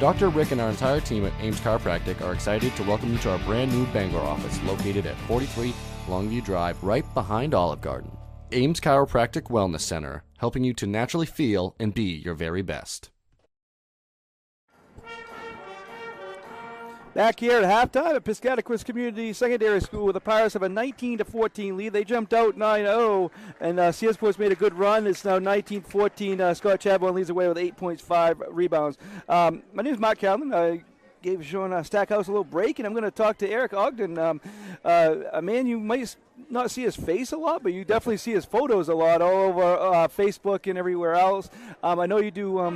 Dr. Rick and our entire team at Ames Chiropractic are excited to welcome you to our brand new Bangor office located at 43 Longview Drive, right behind Olive Garden. Ames Chiropractic Wellness Center, helping you to naturally feel and be your very best. Back here at halftime at Piscataquis Community Secondary School with the Pirates have a 19-14 lead. They jumped out 9-0, and Searsport's made a good run. It's now 19-14. Scott Chadbourne leads away with 8.5 rebounds. My name is Mark Calvin. I gave Sean Stackhouse a little break, and I'm going to talk to Eric Ogden, a man you might not see his face a lot, but you definitely see his photos a lot all over Facebook and everywhere else. I know you do a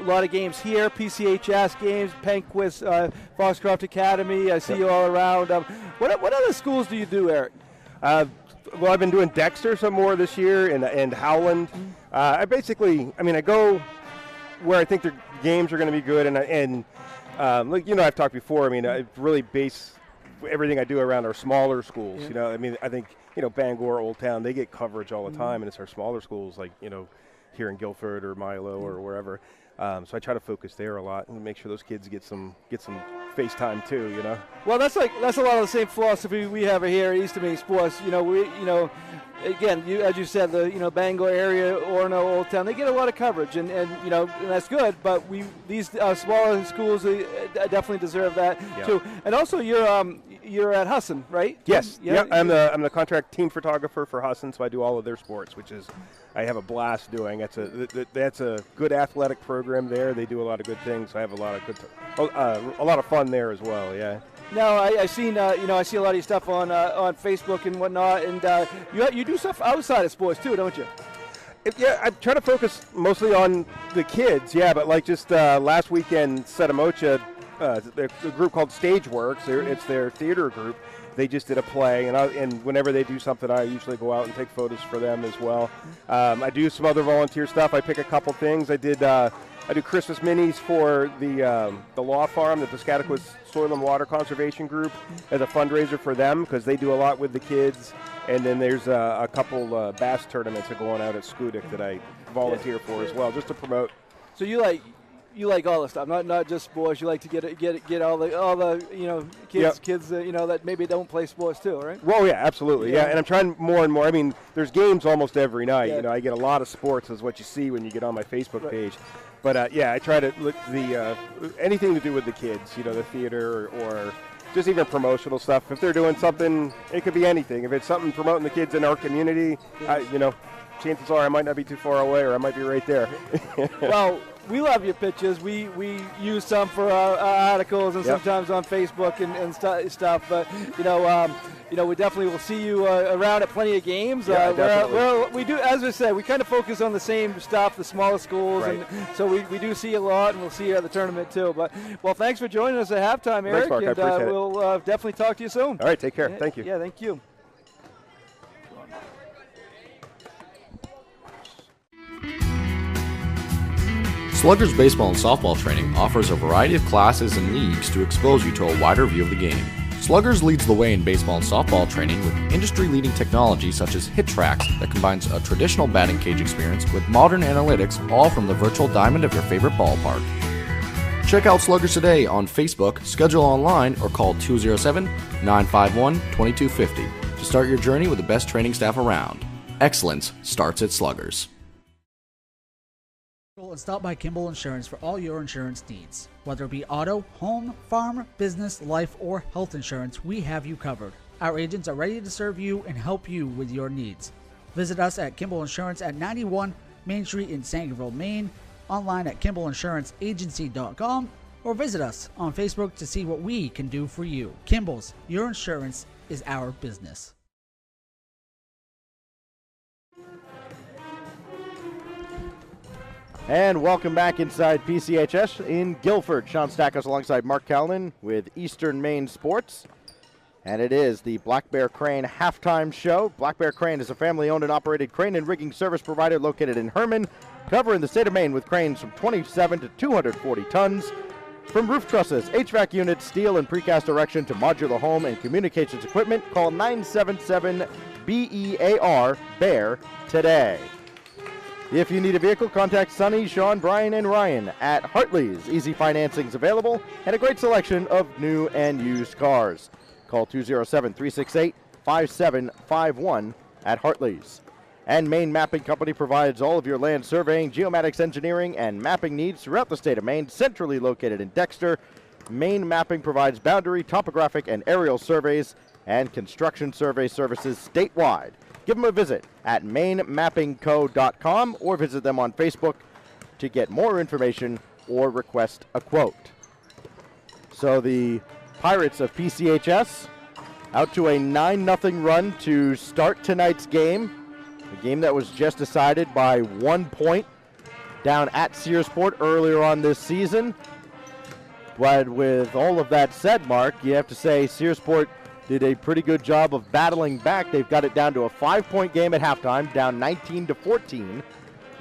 lot of games here, PCHS games, Penquist, Foxcroft Academy. I see you all around. What other schools do you do, Eric? Well, I've been doing Dexter some more this year and Howland. I go where I think the games are going to be good, and I've talked before. I really base everything I do around our smaller schools. Yeah. I think Bangor, Old Town, they get coverage all the time, and it's our smaller schools like here in Guilford or Milo or wherever. So I try to focus there a lot and make sure those kids get some face time too. Well, that's a lot of the same philosophy we have here at Eastern Maine Sports. Again, as you said, the Bangor area, Orono, Old Town, they get a lot of coverage, and that's good. But these smaller schools definitely deserve that too. And also, you're at Husson, right? Yes. Yeah. I'm the contract team photographer for Husson, so I do all of their sports, which is I have a blast doing. That's a good athletic program there. They do a lot of good things. So I have a lot of fun there as well. Yeah. No, I see a lot of your stuff on Facebook and whatnot, and you do stuff outside of sports too, don't you? I try to focus mostly on the kids, but like just last weekend, Setamocha, the group called Stageworks, it's their theater group. They just did a play, and whenever they do something, I usually go out and take photos for them as well. I do some other volunteer stuff. I pick a couple things. I do Christmas minis for the law farm, the Piscataquis Soil and Water Conservation Group, as a fundraiser for them because they do a lot with the kids. And then there's a couple bass tournaments that go on out at Schoodic that I volunteer for as well, just to promote. So you like all the stuff, not just sports. You like to get all the kids that maybe don't play sports too, right? Well, yeah, absolutely, yeah. And I'm trying more and more. There's games almost every night. Yeah. I get a lot of sports, is what you see when you get on my Facebook page. But I try to look anything to do with the kids, the theater or just even promotional stuff. If they're doing something, it could be anything. If it's something promoting the kids in our community, chances are I might not be too far away, or I might be right there. Well, we love your pictures. We use some for our articles and sometimes on Facebook and stuff. But we definitely will see you around at plenty of games. We do, as I said, we kind of focus on the same stuff, the smaller schools, right. And so we do see a lot, and we'll see you at the tournament too. But thanks for joining us at halftime, Eric. Thanks, Mark. I appreciate it. We'll definitely talk to you soon. All right, take care. Thank you. Yeah, thank you. Sluggers baseball and softball training offers a variety of classes and leagues to expose you to a wider view of the game. Sluggers leads the way in baseball and softball training with industry-leading technology such as Hit Tracks that combines a traditional batting cage experience with modern analytics, all from the virtual diamond of your favorite ballpark. Check out Sluggers today on Facebook, schedule online, or call 207-951-2250 to start your journey with the best training staff around. Excellence starts at Sluggers. and stop by Kimball Insurance for all your insurance needs. Whether it be auto, home, farm, business, life, or health insurance, we have you covered. Our agents are ready to serve you and help you with your needs. Visit us at Kimball Insurance at 91 Main Street in Sangerville, Maine, online at KimballInsuranceAgency.com, or visit us on Facebook to see what we can do for you. Kimball's, your insurance is our business. And welcome back inside PCHS in Guilford. Sean Stackhouse alongside Mark Callan with Eastern Maine Sports. And it is the Black Bear Crane halftime show. Black Bear Crane is a family-owned and operated crane and rigging service provider located in Herman, covering the state of Maine with cranes from 27 to 240 tons. From roof trusses, HVAC units, steel and precast erection to modular home and communications equipment, call 977-BEAR BEAR today. If you need a vehicle, contact Sonny, Sean, Brian, and Ryan at Hartley's. Easy financing is available and a great selection of new and used cars. Call 207-368-5751 at Hartley's. And Maine Mapping Company provides all of your land surveying, geomatics engineering, and mapping needs throughout the state of Maine, centrally located in Dexter. Maine Mapping provides boundary, topographic, and aerial surveys and construction survey services statewide. Give them a visit at mainmappingco.com or visit them on Facebook to get more information or request a quote. So the Pirates of PCHS out to a 9-0 run to start tonight's game. A game that was just decided by 1 point down at Searsport earlier on this season. But with all of that said, Mark, you have to say Searsport did a pretty good job of battling back. They've got it down to a 5-point game at halftime, down 19-14,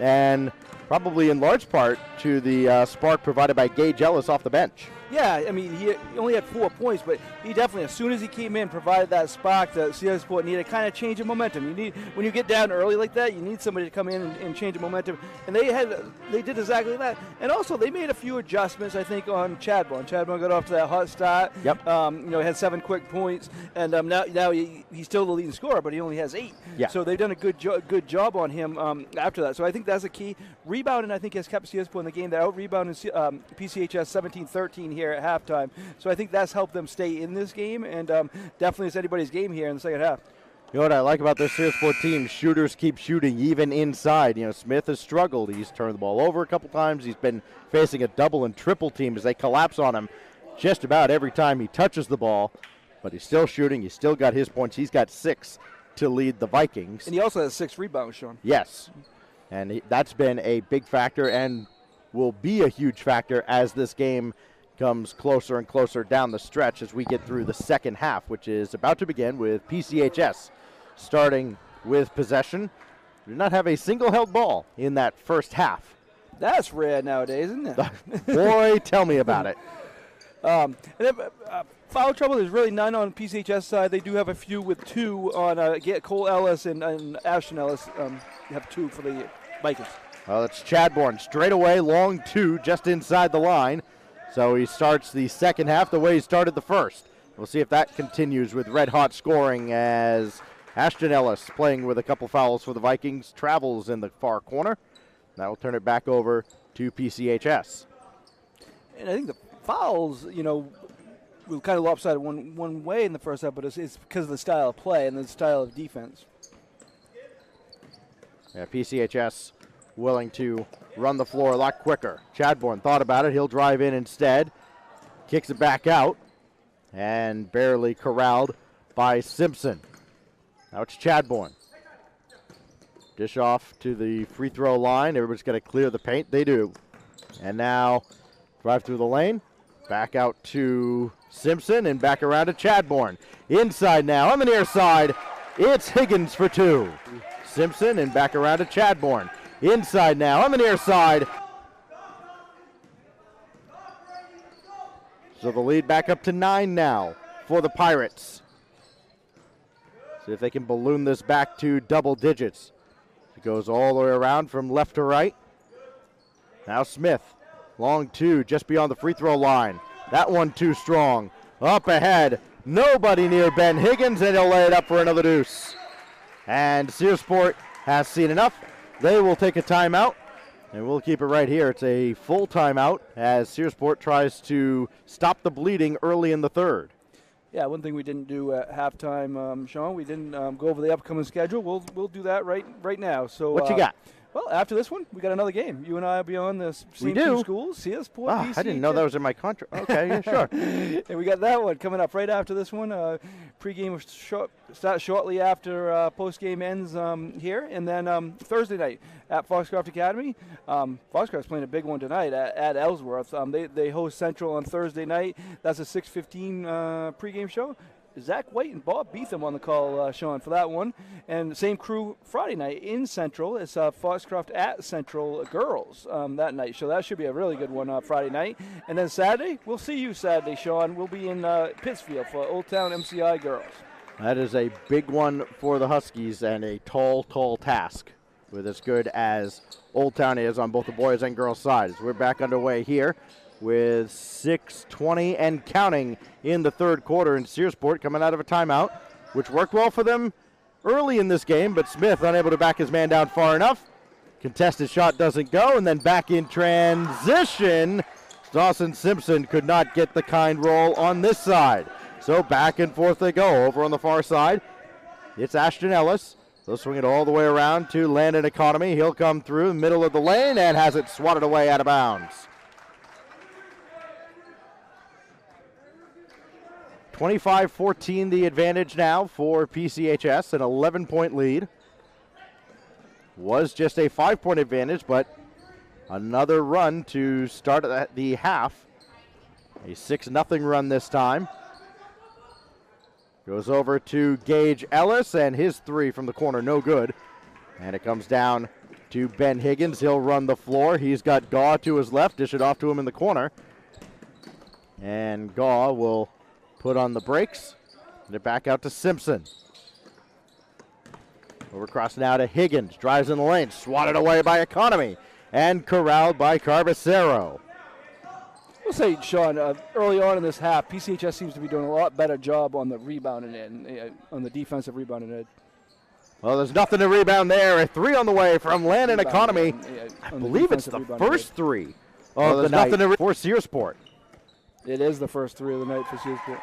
and probably in large part to the spark provided by Gage Ellis off the bench. Yeah, I mean, he only had 4 points, but he definitely, as soon as he came in, provided that spark that Searsport needed, kind of change of momentum. You need, when you get down early like that, you need somebody to come in and change the momentum, and they did exactly that. And also, they made a few adjustments, I think, on Chadbourne. Chadbourne got off to that hot start. Yep. Had 7 quick points, and now he's still the leading scorer, but he only has 8. Yeah. So they've done a good job on him after that. So I think that's a key. Rebounding, I think, has kept Searsport in the game. They're out-rebounding PCHS 17-13 here at halftime. So I think that's helped them stay in this game, and definitely it's anybody's game here in the second half. You know what I like about this Searsport team? Shooters keep shooting even inside. You know, Smith has struggled. He's turned the ball over a couple times. He's been facing a double and triple team as they collapse on him just about every time he touches the ball. But he's still shooting. He's still got his points. He's got 6 to lead the Vikings. And he also has 6 rebounds, Sean. Yes. And that's been a big factor and will be a huge factor as this game comes closer and closer down the stretch as we get through the second half, which is about to begin with PCHS starting with possession. We do not have a single held ball in that first half. That's rare nowadays, isn't it? Boy, tell me about it. Foul trouble, there's really none on PCHS side. They do have a few with 2 on Cole Ellis and Ashton Ellis. Have 2 for the Vikings. Well, it's Chadbourne straight away, long 2 just inside the line. So he starts the second half the way he started the first. We'll see if that continues with red-hot scoring as Ashton Ellis, playing with a couple fouls for the Vikings, travels in the far corner. That will turn it back over to PCHS. And I think the fouls, were kind of lopsided one way in the first half, but it's because of the style of play and the style of defense. Yeah, PCHS willing to run the floor a lot quicker. Chadbourne thought about it. He'll drive in instead. Kicks it back out. And barely corralled by Simpson. Now it's Chadbourne. Dish off to the free throw line. Everybody's got to clear the paint. They do. And now drive through the lane. Back out to Simpson and back around to Chadbourne. Inside now on the near side. It's Higgins for 2. Simpson and back around to Chadbourne. Inside now on the near side. So the lead back up to 9 now for the Pirates. See if they can balloon this back to double digits. It goes all the way around from left to right. Now Smith, long 2 just beyond the free throw line. That one too strong. Up ahead, nobody near Ben Higgins, and he'll lay it up for another deuce. And Searsport has seen enough. They will take a timeout. And we'll keep it right here. It's a full timeout as Searsport tries to stop the bleeding early in the third. Yeah, one thing we didn't do at halftime, Sean, we didn't go over the upcoming schedule. We'll do that right now. So what you got? Well, after this one, we got another game. You and I will be on the same two schools. Searsport, PCHS. I didn't know that was in my contract. Okay, yeah, sure. And we got that one coming up right after this one. Pregame will start shortly after postgame ends here. And then Thursday night at Foxcroft Academy. Foxcroft's playing a big one tonight at Ellsworth. They host Central on Thursday night. That's a 6:15 pregame show. Zach White and Bob Beetham on the call, Sean, for that one. And same crew Friday night in Central. It's Foxcroft at Central girls that night. So that should be a really good one Friday night. And then Saturday, we'll see you Saturday, Sean. We'll be in Pittsfield for Old Town MCI girls. That is a big one for the Huskies and a tall, tall task with as good as Old Town is on both the boys and girls sides. We're back underway here with 6:20 and counting in the third quarter, and Searsport coming out of a timeout, which worked well for them early in this game, but Smith unable to back his man down far enough. Contested shot doesn't go, and then back in transition, Dawson Simpson could not get the kind roll on this side. So back and forth they go. Over on the far side, it's Ashton Ellis. They'll swing it all the way around to Landon Economy. He'll come through the middle of the lane and has it swatted away out of bounds. 25-14 the advantage now for PCHS, an 11-point lead. Was just a 5-point advantage, but another run to start at the half. A 6-0 run this time. Goes over to Gage Ellis, and his three from the corner, no good. And it comes down to Ben Higgins. He'll run the floor. He's got Gaw to his left, dish it off to him in the corner. And Gaw will put on the brakes, and it back out to Simpson. Over across now to Higgins, drives in the lane, swatted away by Economy, and corralled by Carbacero. We'll say, Sean, early on in this half, PCHS seems to be doing a lot better job on the rebounding end, on the defensive rebounding end. Well, there's nothing to rebound there. A three on the way from Landon Economy. I believe it's the first three of the night for Searsport. It is the first three of the night for Searsport.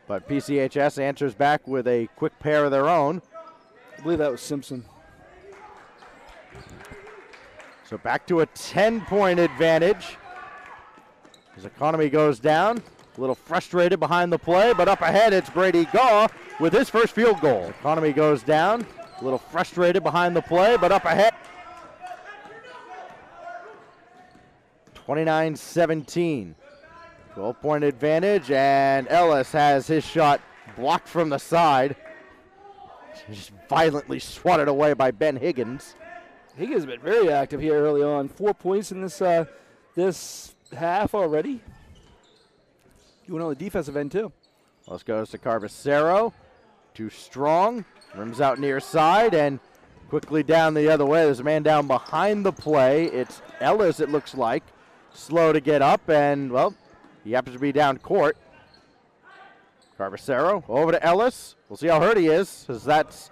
But PCHS answers back with a quick pair of their own. I believe that was Simpson. So back to a 10-point advantage. As Economy goes down, a little frustrated behind the play, but up ahead it's Brady Gaw with his first field goal. Economy goes down, a little frustrated behind the play, but up ahead. 29-17. 12-point advantage, and Ellis has his shot blocked from the side. Just violently swatted away by Ben Higgins. Higgins has been very active here early on. 4 points in this half already. Doing on the defensive end, too. Let's goes to Carbacero. Too strong. Rims out near side, and quickly down the other way. There's a man down behind the play. It's Ellis, it looks like. Slow to get up, and, well, he happens to be down court. Carbacero over to Ellis. We'll see how hurt he is, as that's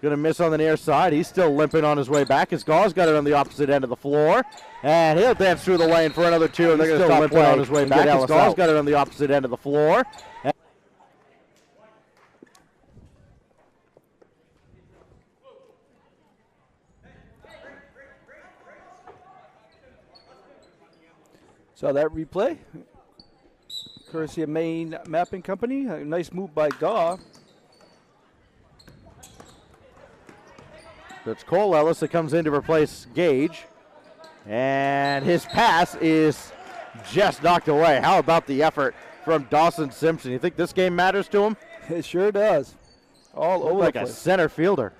going to miss on the near side. He's still limping on his way back. As Gau's got it on the opposite end of the floor, and he'll dance through the lane for another two, and they're going to stop play on his way back. As Gau's got it on the opposite end of the floor. Saw that replay. Courtesy of Maine Mapping Company. A nice move by Gaw. So it's Cole Ellis that comes in to replace Gage. And his pass is just knocked away. How about the effort from Dawson Simpson? You think this game matters to him? It sure does. All over like the place. A center fielder.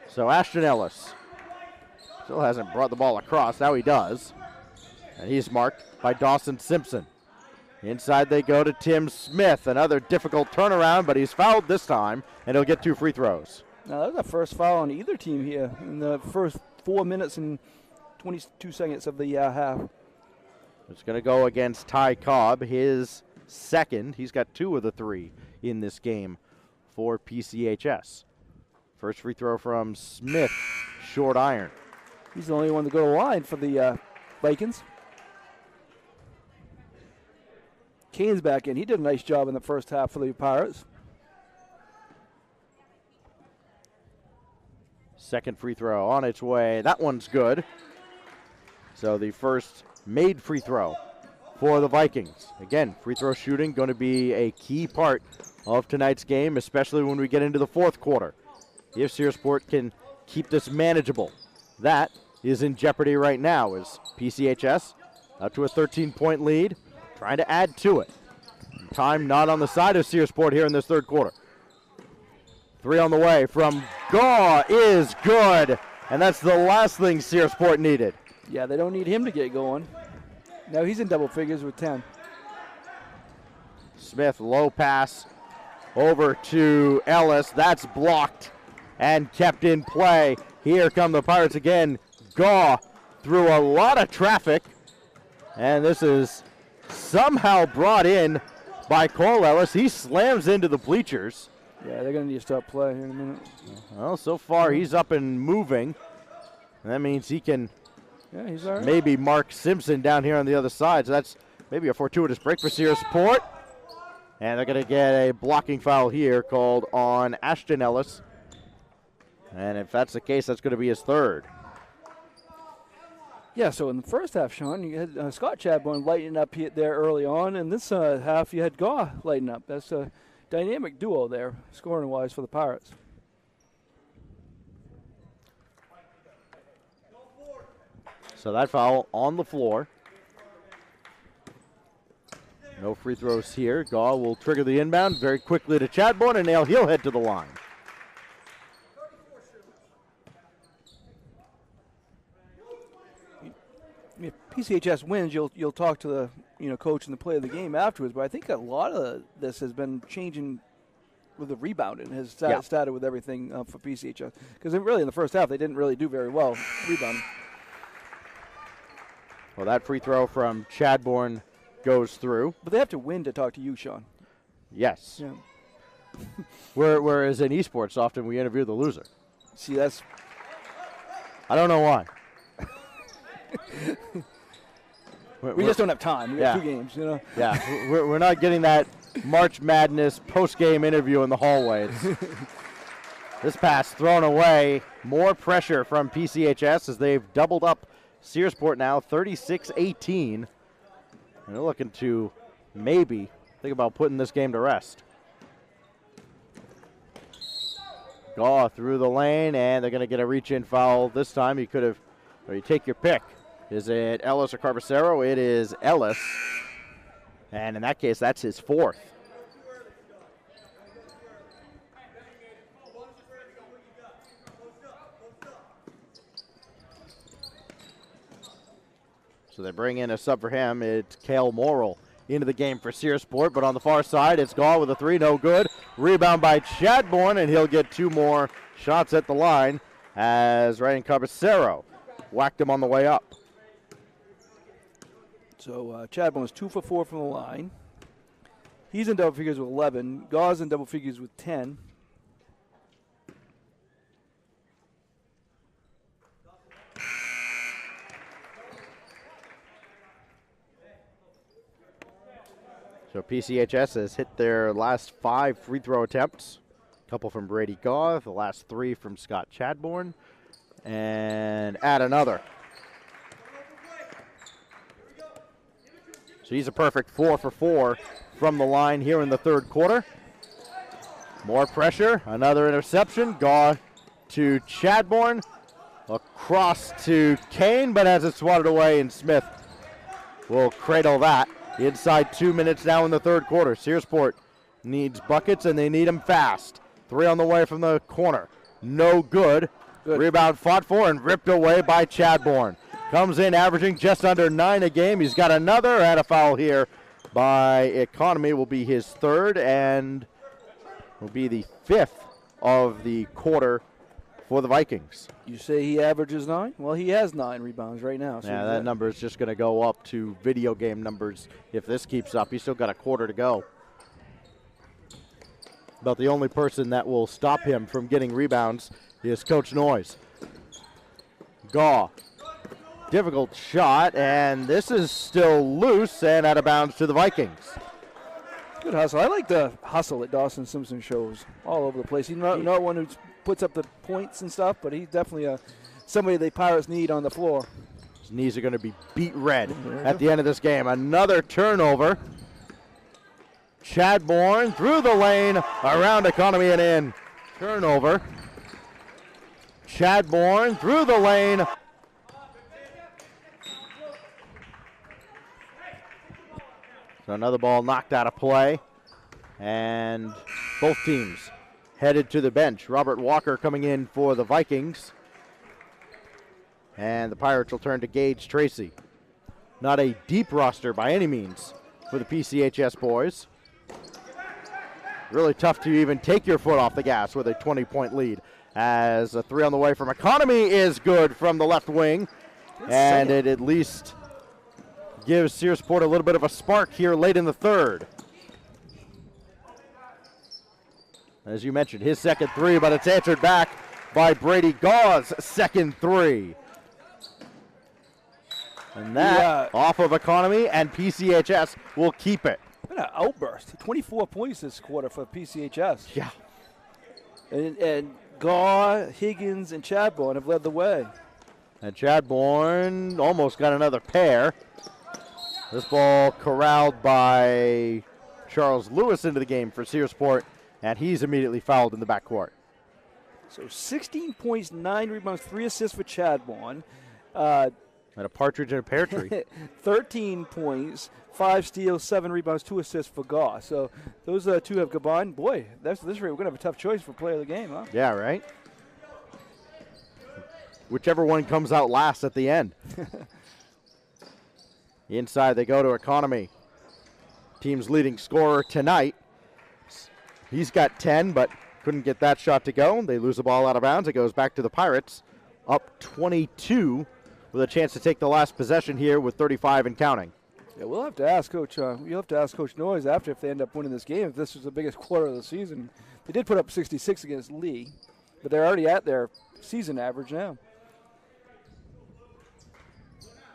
So Ashton Ellis still hasn't brought the ball across. Now he does. And he's marked by Dawson Simpson. Inside they go to Tim Smith. Another difficult turnaround, but he's fouled this time, and he'll get 2 free throws. Now, that's the first foul on either team here in the first 4 minutes and 22 seconds of the half. It's going to go against Ty Cobb, his second. He's got 2 of the 3 in this game for PCHS. First free throw from Smith, short iron. He's the only one to go to the line for the Vikings. Kane's back in. He did a nice job in the first half for the Pirates. Second free throw on its way. That one's good. So the first made free throw for the Vikings. Again, free throw shooting going to be a key part of tonight's game, especially when we get into the fourth quarter. If Searsport can keep this manageable, that is in jeopardy right now as PCHS up to a 13-point lead, trying to add to it. Time not on the side of Searsport here in this third quarter. 3 on the way from Gaw is good, and that's the last thing Searsport needed. Yeah, they don't need him to get going. Now he's in double figures with 10. Smith, low pass over to Ellis. That's blocked and kept in play. Here come the Pirates again. Gaw through a lot of traffic, and this is somehow brought in by Cole Ellis. He slams into the bleachers. Yeah, they're going to need to start play here in a minute. Well, so far he's up and moving. And that means he can he's all right. maybe mark Simpson down here on the other side. So that's maybe a fortuitous break for Searsport. And they're going to get a blocking foul here called on Ashton Ellis. And if that's the case, that's going to be his third. Yeah, so in the first half, Sean, you had Scott Chadbourne lighting up there early on, and this half you had Gaw lighting up. That's a dynamic duo there, scoring-wise for the Pirates. So that foul on the floor. No free throws here. Gaw will trigger the inbound very quickly to Chadbourne, and he'll head to the line. If PCHS wins, you'll talk to the coach and the player of the game afterwards. But I think a lot of this has been changing with the rebounding. Has started with everything for PCHS, because really in the first half they didn't really do very well rebounding. Well, that free throw from Chadbourne goes through. But they have to win to talk to you, Sean. Yes. Yeah. Whereas in esports, often we interview the loser. See, that's. I don't know why. We just don't have time. We have 2 games, Yeah, we're not getting that March Madness post-game interview in the hallways. This pass thrown away. More pressure from PCHS as they've doubled up Searsport now, 36-18. And they're looking to maybe think about putting this game to rest. Gaw through the lane, and they're going to get a reach-in foul this time. You take your pick. Is it Ellis or Carbacero? It is Ellis. And in that case, that's his 4th. So they bring in a sub for him. It's Cale Morrill into the game for Searsport, but on the far side, it's Gaw with a 3, no good. Rebound by Chadbourne, and he'll get 2 more shots at the line as Ryan Carbacero whacked him on the way up. So Chadbourne was 2 for 4 from the line. He's in double figures with 11. Gaw's in double figures with 10. So PCHS has hit their last 5 free throw attempts. A couple from Brady Gaw, the last 3 from Scott Chadbourne, and add another. So he's a perfect 4 for 4 from the line here in the third quarter. More pressure, another interception. Gaw to Chadbourne, across to Kane, but has it swatted away, and Smith will cradle that. Inside 2 minutes now in the third quarter. Searsport needs buckets, and they need them fast. 3 on the way from the corner. No good. Rebound fought for and ripped away by Chadbourne. Comes in averaging just under 9 a game. He's got another, and a foul here by Economy. Will be his 3rd and will be the 5th of the quarter for the Vikings. You say he averages 9? Well, he has 9 rebounds right now. So Yeah, that number is just going to go up to video game numbers if this keeps up. He's still got a quarter to go. But the only person that will stop him from getting rebounds is Coach Noyes. Gaw. Difficult shot, and this is still loose and out of bounds to the Vikings. Good hustle. I like the hustle that Dawson Simpson shows all over the place. He's not one who puts up the points and stuff, but he's definitely somebody the Pirates need on the floor. His knees are going to be beat red at the end of this game. Another turnover. Chadbourne through the lane, around Economy and in. Turnover. Chadbourne through the lane. So another ball knocked out of play. And both teams headed to the bench. Robert Walker coming in for the Vikings. And the Pirates will turn to Gage Tracy. Not a deep roster by any means for the PCHS boys. Really tough to even take your foot off the gas with a 20-point lead. As a 3 on the way from Economy is good from the left wing. And it at least gives Searsport a little bit of a spark here late in the third. As you mentioned, his second 3, but it's answered back by Brady Gaw's second 3. And that off of Economy, and PCHS will keep it. What an outburst. 24 points this quarter for PCHS. Yeah. And Gaw, Higgins, and Chadbourne have led the way. And Chadbourne almost got another pair. This ball corralled by Charles Lewis into the game for Searsport, and he's immediately fouled in the backcourt. So 16 points, 9 rebounds, 3 assists for Chadbourne. And a partridge in a pear tree. 13 points, 5 steals, 7 rebounds, 2 assists for Gaw. So those two have combined. Boy, this rate, we're going to have a tough choice for player of the game, huh? Yeah, right? Whichever one comes out last at the end. Inside they go to Economy. Team's leading scorer tonight. He's got 10, but couldn't get that shot to go. They lose the ball out of bounds. It goes back to the Pirates. Up 22 with a chance to take the last possession here with 35 and counting. Yeah, we'll have to ask Coach. You'll have to ask Coach Noyes after if they end up winning this game. If this was the biggest quarter of the season, they did put up 66 against Lee, but they're already at their season average now.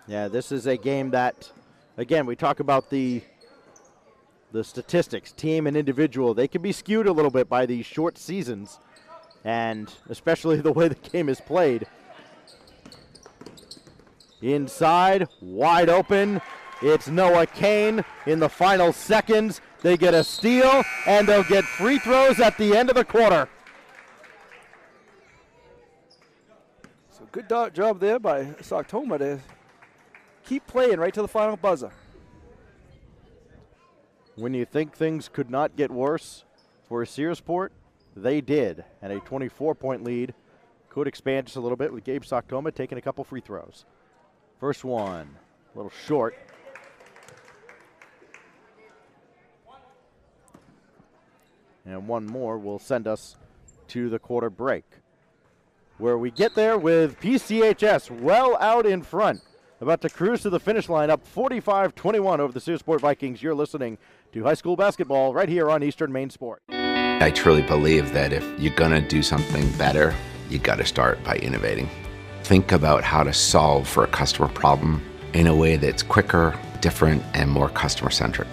Yeah, this is a game that, again, we talk about the statistics, team and individual. They can be skewed a little bit by these short seasons, and especially the way the game is played. Inside, wide open. It's Noah Kane in the final seconds. They get a steal, and they'll get free throws at the end of the quarter. So good job there by Soktoma to keep playing right to the final buzzer. When you think things could not get worse for Searsport, they did. And a 24-point lead could expand just a little bit with Gabe Soktoma taking a couple free throws. First one, a little short. And one more will send us to the quarter break, where we get there with PCHS well out in front, about to cruise to the finish line, up 45-21 over the Searsport Vikings. You're listening to high school basketball right here on Eastern Maine Sport. I truly believe that if you're going to do something better, you got to start by innovating. Think about how to solve for a customer problem in a way that's quicker, different, and more customer-centric.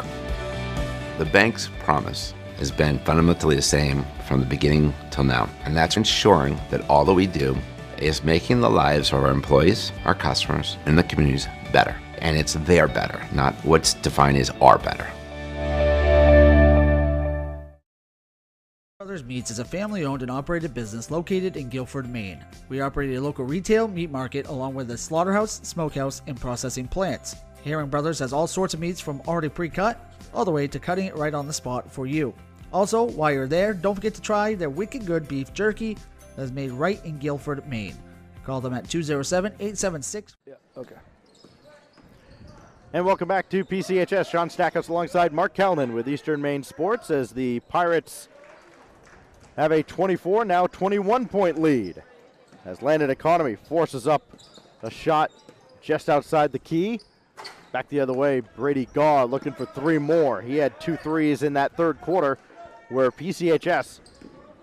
The bank's promise has been fundamentally the same from the beginning till now, and that's ensuring that all that we do is making the lives of our employees, our customers, and the communities better. And it's their better, not what's defined as our better. Brothers Meats is a family-owned and operated business located in Guilford, Maine. We operate a local retail meat market along with a slaughterhouse, smokehouse, and processing plants. Herring Brothers has all sorts of meats from already pre-cut all the way to cutting it right on the spot for you. Also, while you're there, don't forget to try their wicked good beef jerky that is made right in Guilford, Maine. Call them at 207-876. Yeah, okay. And welcome back to PCHS. Sean Stackhouse alongside Mark Kellman with Eastern Maine Sports as the Pirates have a 24, now 21-point lead. as Landon Economy forces up a shot just outside the key. Back the other way, Brady Gaw looking for 3 more. He had 2 threes in that third quarter where PCHS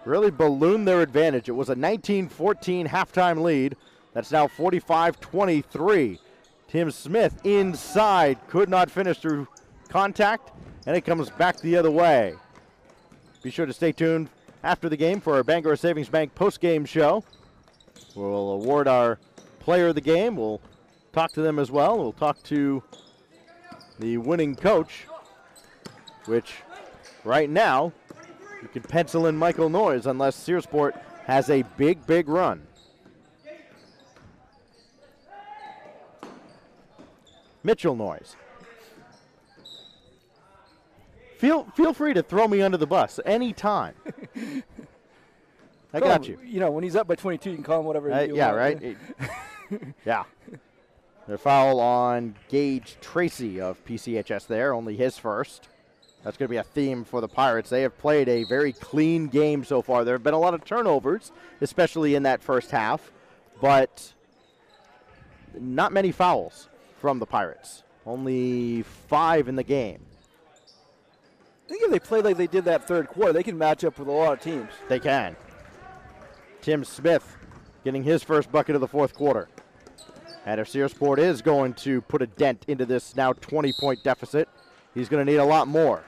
really ballooned their advantage. It was a 19-14 halftime lead. That's now 45-23. Tim Smith inside, could not finish through contact, and it comes back the other way. Be sure to stay tuned after the game for our Bangor Savings Bank post-game show. We'll award our player of the game. We'll talk to them as well. We'll talk to the winning coach, which right now you can pencil in Michael Noyes unless Searsport has a big run. Mitchell Noyes. Feel free to throw me under the bus anytime. I got you. You know, when he's up by 22, you can call him whatever you yeah, want. right? Yeah. The foul on Gage Tracy of PCHS there, only his first. That's going to be a theme for the Pirates. They have played a very clean game so far. There have been a lot of turnovers, especially in that first half, but not many fouls from the Pirates. Only 5 in the game. I think if they play like they did that third quarter, they can match up with a lot of teams. They can. Tim Smith getting his first bucket of the fourth quarter. And if Searsport is going to put a dent into this now 20-point deficit, he's going to need a lot more.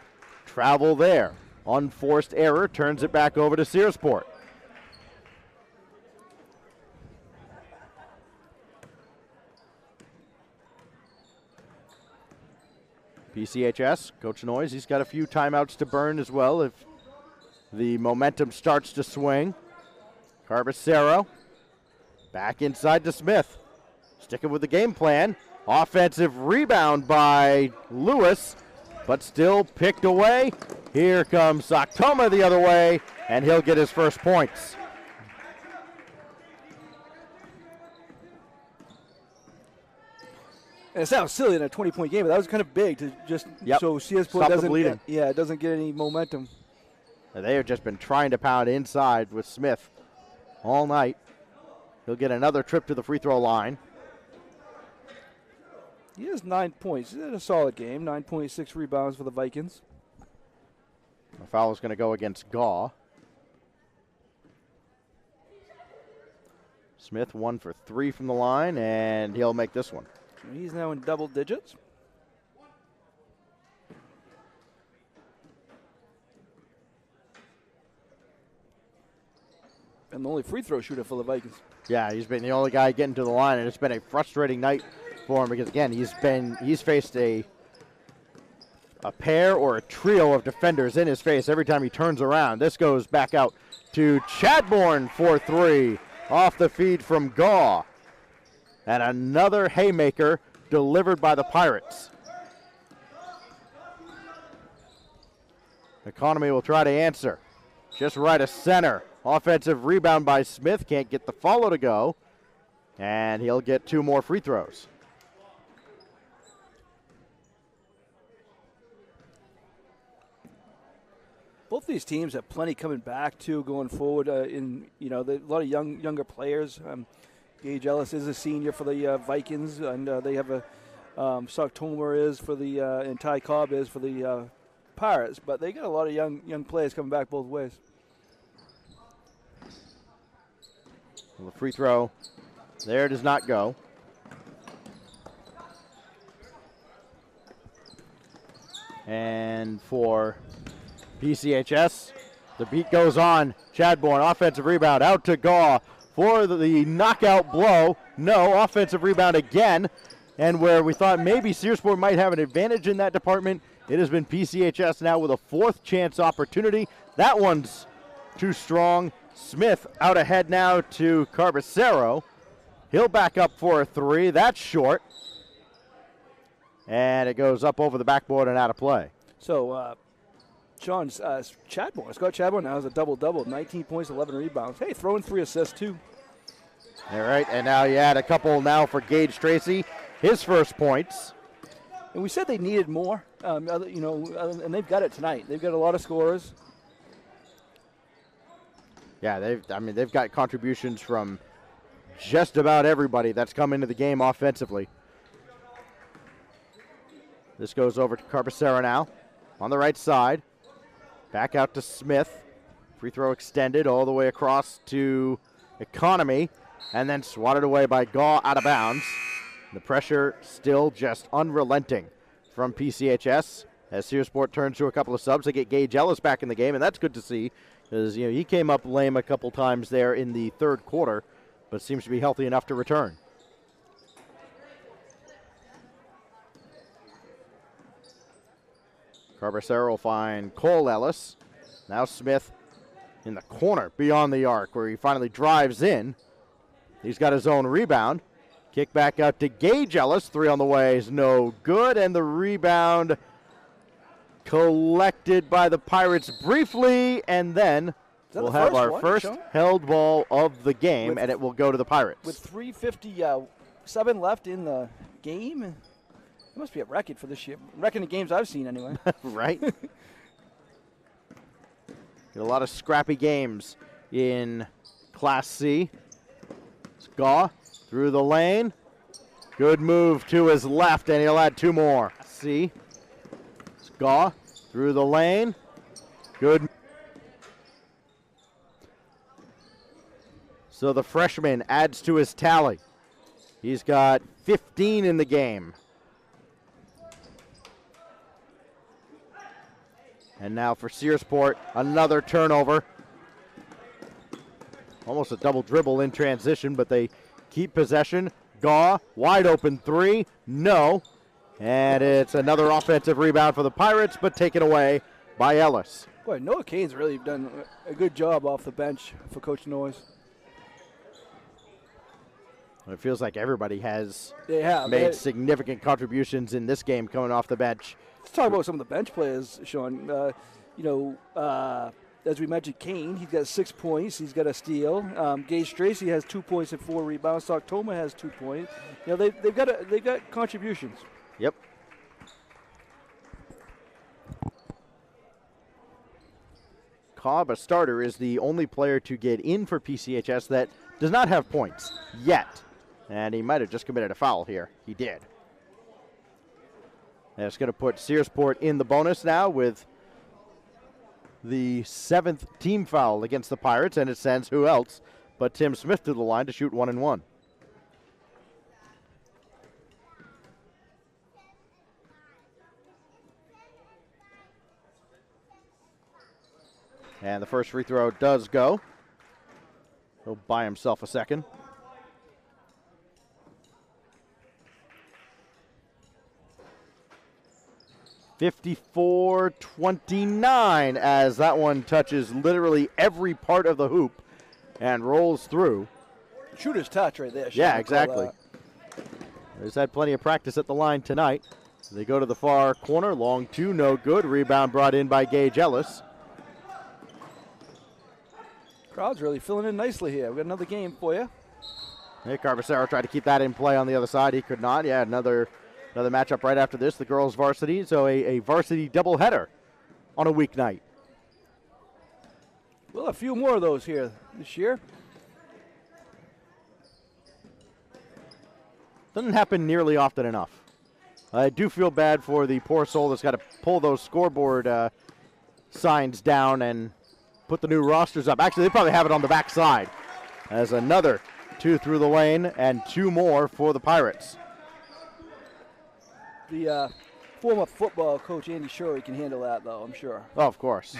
Travel there. Unforced error turns it back over to Searsport. PCHS, Coach Noyes, he's got a few timeouts to burn as well if the momentum starts to swing. Carbacero back inside to Smith. Sticking with the game plan. Offensive rebound by Lewis, but still picked away. Here comes Saktoma the other way, and he'll get his first points. And it sounds silly in a 20-point game, but that was kind of big to just so Searsport doesn't get any momentum. They have just been trying to pound inside with Smith all night. He'll get another trip to the free throw line. He has 9 points. He had a solid game. 9.6 rebounds for the Vikings. The foul is going to go against Gaw. Smith 1 for 3 from the line, and he'll make this one. He's now in double digits. And the only free throw shooter for the Vikings. Yeah, he's been the only guy getting to the line, and it's been a frustrating night for him because, again, he's faced a pair or a trio of defenders in his face every time he turns around. This goes back out to Chadbourne for 3 off the feed from Gaw. And another haymaker delivered by the Pirates. Economy will try to answer. Just right of center. Offensive rebound by Smith. Can't get the follow to go. And he'll get 2 more free throws. Both these teams have plenty coming back too going forward. A lot of younger players. Gage Ellis is a senior for the Vikings, and they have a Sartomer is for the and Ty Cobb is for the Pirates. But they got a lot of young players coming back both ways. Well, the free throw there does not go. And for PCHS, the beat goes on. Chadbourne, offensive rebound, out to Gaw for the knockout blow. No, offensive rebound again. And where we thought maybe Searsport might have an advantage in that department, it has been PCHS now with a 4th chance opportunity. That one's too strong. Smith out ahead now to Carbacero. He'll back up for a 3. That's short. And it goes up over the backboard and out of play. So, Sean, Scott Chadbourne now has a double-double, 19 points, 11 rebounds. Hey, throwing 3 assists, too. All right, and now you add a couple now for Gage Tracy, his first points. And we said they needed more, and they've got it tonight. They've got a lot of scorers. Yeah, they've got contributions from just about everybody that's come into the game offensively. This goes over to Carbacera now on the right side. Back out to Smith. Free throw extended all the way across to Economy, and then swatted away by Gaw out of bounds. The pressure still just unrelenting from PCHS as Searsport turns to a couple of subs. They get Gage Ellis back in the game, and that's good to see because he came up lame a couple times there in the third quarter, but seems to be healthy enough to return. Carbacera will find Cole Ellis. Now Smith in the corner beyond the arc where he finally drives in. He's got his own rebound. Kick back out to Gage Ellis. 3 on the way is no good, and the rebound collected by the Pirates briefly, and then we'll have our first held ball of the game, and it will go to the Pirates. With 3:57 left in the game, it must be a record for this year. Record of games I've seen anyway. Right? Get a lot of scrappy games in Class C. Gaw through the lane. Good move to his left, and he'll add 2 more. See. Gaw through the lane. Good. So the freshman adds to his tally. He's got 15 in the game. And now for Searsport, another turnover. Almost a double dribble in transition, but they keep possession. Gaw, wide open 3, no. And it's another offensive rebound for the Pirates, but taken away by Ellis. Boy, Noah Kane's really done a good job off the bench for Coach Noyes. It feels like everybody has made significant contributions in this game coming off the bench. Let's talk about some of the bench players, Sean. As we mentioned, Kane, he's got 6 points. He's got a steal. Gage Tracy has 2 points and 4 rebounds. Soktoma has 2 points. They've got contributions. Yep. Cobb, a starter, is the only player to get in for PCHS that does not have points yet. And he might have just committed a foul here. He did. That's going to put Searsport in the bonus now with the 7th team foul against the Pirates, and it sends who else but Tim Smith to the line to shoot 1 and 1. And the first free throw does go. He'll buy himself a second. (54-29) as that one touches literally every part of the hoop and rolls through. Shooter's touch right there. Yeah, exactly. He's had plenty of practice at the line tonight. They go to the far corner. Long 2, no good. Rebound brought in by Gage Ellis. Crowd's really filling in nicely here. We've got another game for you. Hey, Carbacera tried to keep that in play on the other side. He could not. Yeah, another matchup right after this, the girls varsity. So a varsity doubleheader on a weeknight. Well, a few more of those here this year. Doesn't happen nearly often enough. I do feel bad for the poor soul that's got to pull those scoreboard signs down and put the new rosters up. Actually, they probably have it on the back side. As another 2 through the lane and 2 more for the Pirates. The former football coach, Andy Shurey, can handle that, though, I'm sure. Oh, of course.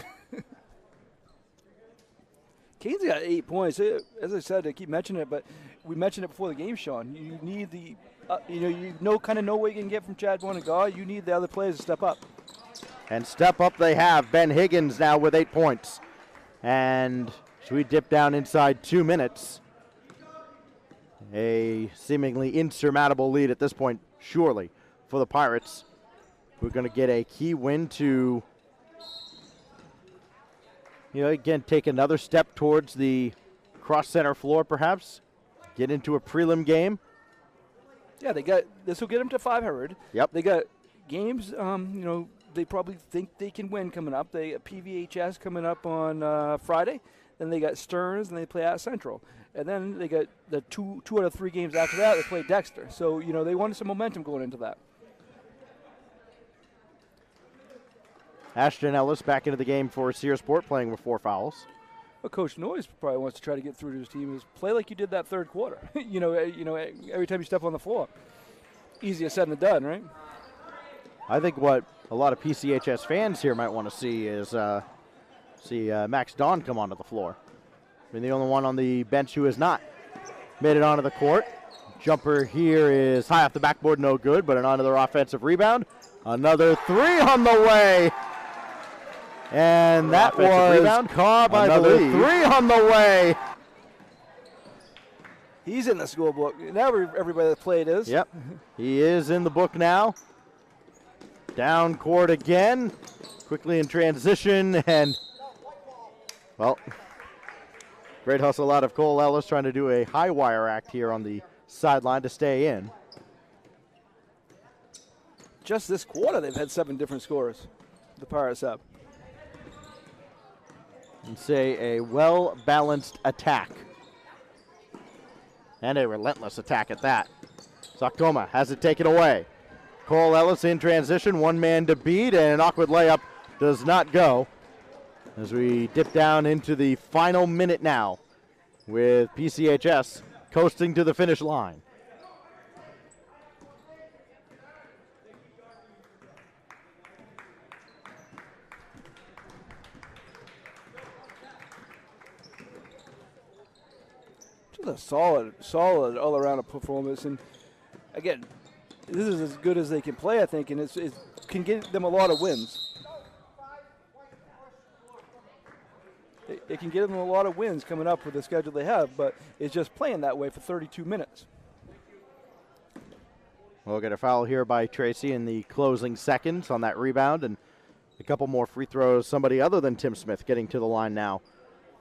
Kane's got 8 points. As I said, I keep mentioning it, but we mentioned it before the game, Sean. You need the, you know what you can get from Chad Bourne and Gaw. You need the other players to step up. And step up they have. Ben Higgins now with 8 points. And so we dip down inside 2 minutes. A seemingly insurmountable lead at this point, surely, for the Pirates. We're going to get a key win to, again, take another step towards the cross-center floor, perhaps. Get into a prelim game. Yeah, this will get them to 500. Yep. They got games, they probably think they can win coming up. They PVHS coming up on Friday. then they got Stearns, and they play at Central. And then they got the two out of 3 games after that, they play Dexter. So, they wanted some momentum going into that. Ashton Ellis back into the game for Searsport, playing with 4 fouls. What Coach Noyes probably wants to try to get through to his team is play like you did that third quarter. Every time you step on the floor. Easier said than done, right? I think what a lot of PCHS fans here might want to see is Max Don come onto the floor. I mean, the only one on the bench who has not made it onto the court. Jumper here is high off the backboard, no good, but another offensive rebound. Another 3 on the way. And that was rebound. Cobb, another 3 on the way. He's in the school book. Now everybody that played is. Yep, he is in the book now. Down court again. Quickly in transition, and, well, great hustle out of Cole Ellis, trying to do a high wire act here on the sideline to stay in. Just this quarter, they've had 7 different scores. The Pirates have. And say a well-balanced attack. And a relentless attack at that. Sakoma has it taken away. Cole Ellis in transition, 1 man to beat, and an awkward layup does not go. As we dip down into the final minute now with PCHS coasting to the finish line. Just a solid all-around performance. And, again, this is as good as they can play, I think, and it can get them a lot of wins. It can give them a lot of wins coming up with the schedule they have, but it's just playing that way for 32 minutes. We'll get a foul here by Tracy in the closing seconds on that rebound, and a couple more free throws. Somebody other than Tim Smith getting to the line now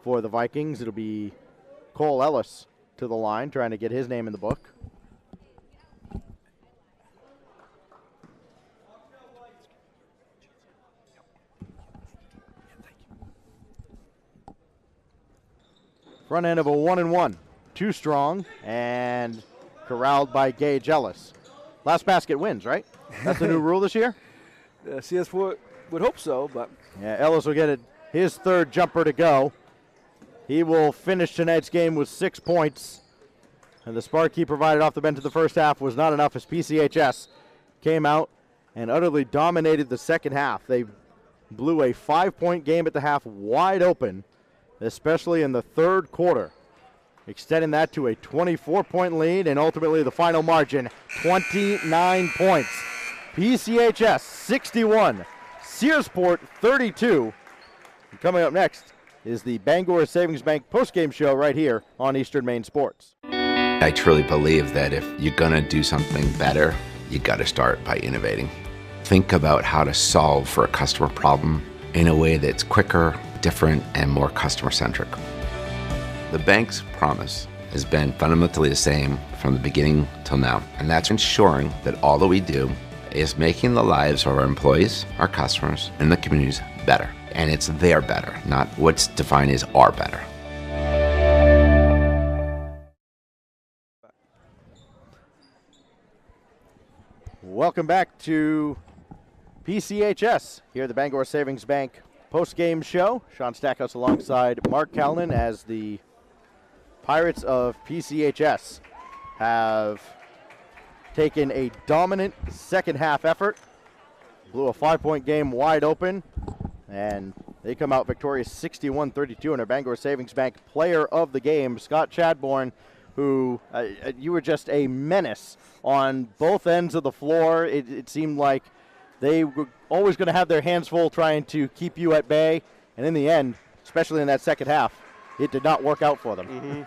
for the Vikings. It'll be Cole Ellis to the line, trying to get his name in the book. Front end of a 1-and-1. Too strong and corralled by Gage Ellis. Last basket wins, right? That's the new rule this year? CS would hope so, but. Yeah, Ellis will get his 3rd jumper to go. He will finish tonight's game with 6 points. And the spark he provided off the bench in the first half was not enough as PCHS came out and utterly dominated the second half. They blew a 5-point game at the half wide open, especially in the 3rd quarter, extending that to a 24-point lead, and ultimately the final margin, 29 points. PCHS 61, Searsport 32. And coming up next is the Bangor Savings Bank postgame show right here on Eastern Maine Sports. I truly believe that if you're going to do something better, you got to start by innovating. Think about how to solve for a customer problem in a way that's quicker, different, and more customer-centric. The bank's promise has been fundamentally the same from the beginning till now, and that's ensuring that all that we do is making the lives of our employees, our customers, and the communities better. And it's their better, not what's defined as our better. Welcome back to PCHS here at the Bangor Savings Bank post-game show. Sean Stackhouse alongside Mark Callan as the Pirates of PCHS have taken a dominant second half effort, blew a 5-point game wide open, and they come out victorious 61-32 in our Bangor Savings Bank player of the game, Scott Chadbourne, who you were just a menace on both ends of the floor. It seemed like they were always going to have their hands full trying to keep you at bay. And in the end, especially in that second half, it did not work out for them. Mm-hmm.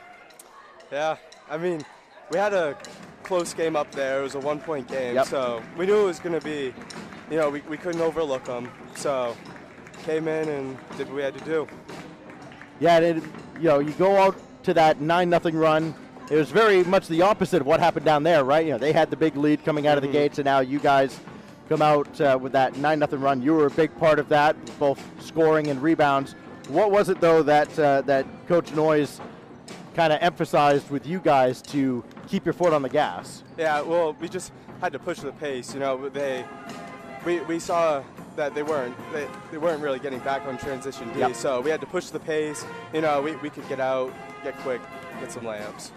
Yeah, I mean, we had a close game up there. It was a 1-point game. So we knew it was going to be, we couldn't overlook them. So came in and did what we had to do. Yeah, you go out to that 9-0 run. It was very much the opposite of what happened down there, right? They had the big lead coming out of the gates, and now you guys come out with that 9-0 run. You were a big part of that, both scoring and rebounds. What was it, though, that Coach Noyes kind of emphasized with you guys to keep your foot on the gas? Yeah, well, we just had to push the pace. You know, we saw that they weren't really getting back on transition D, so we had to push the pace. You know, we could get out, get quick, get some layups.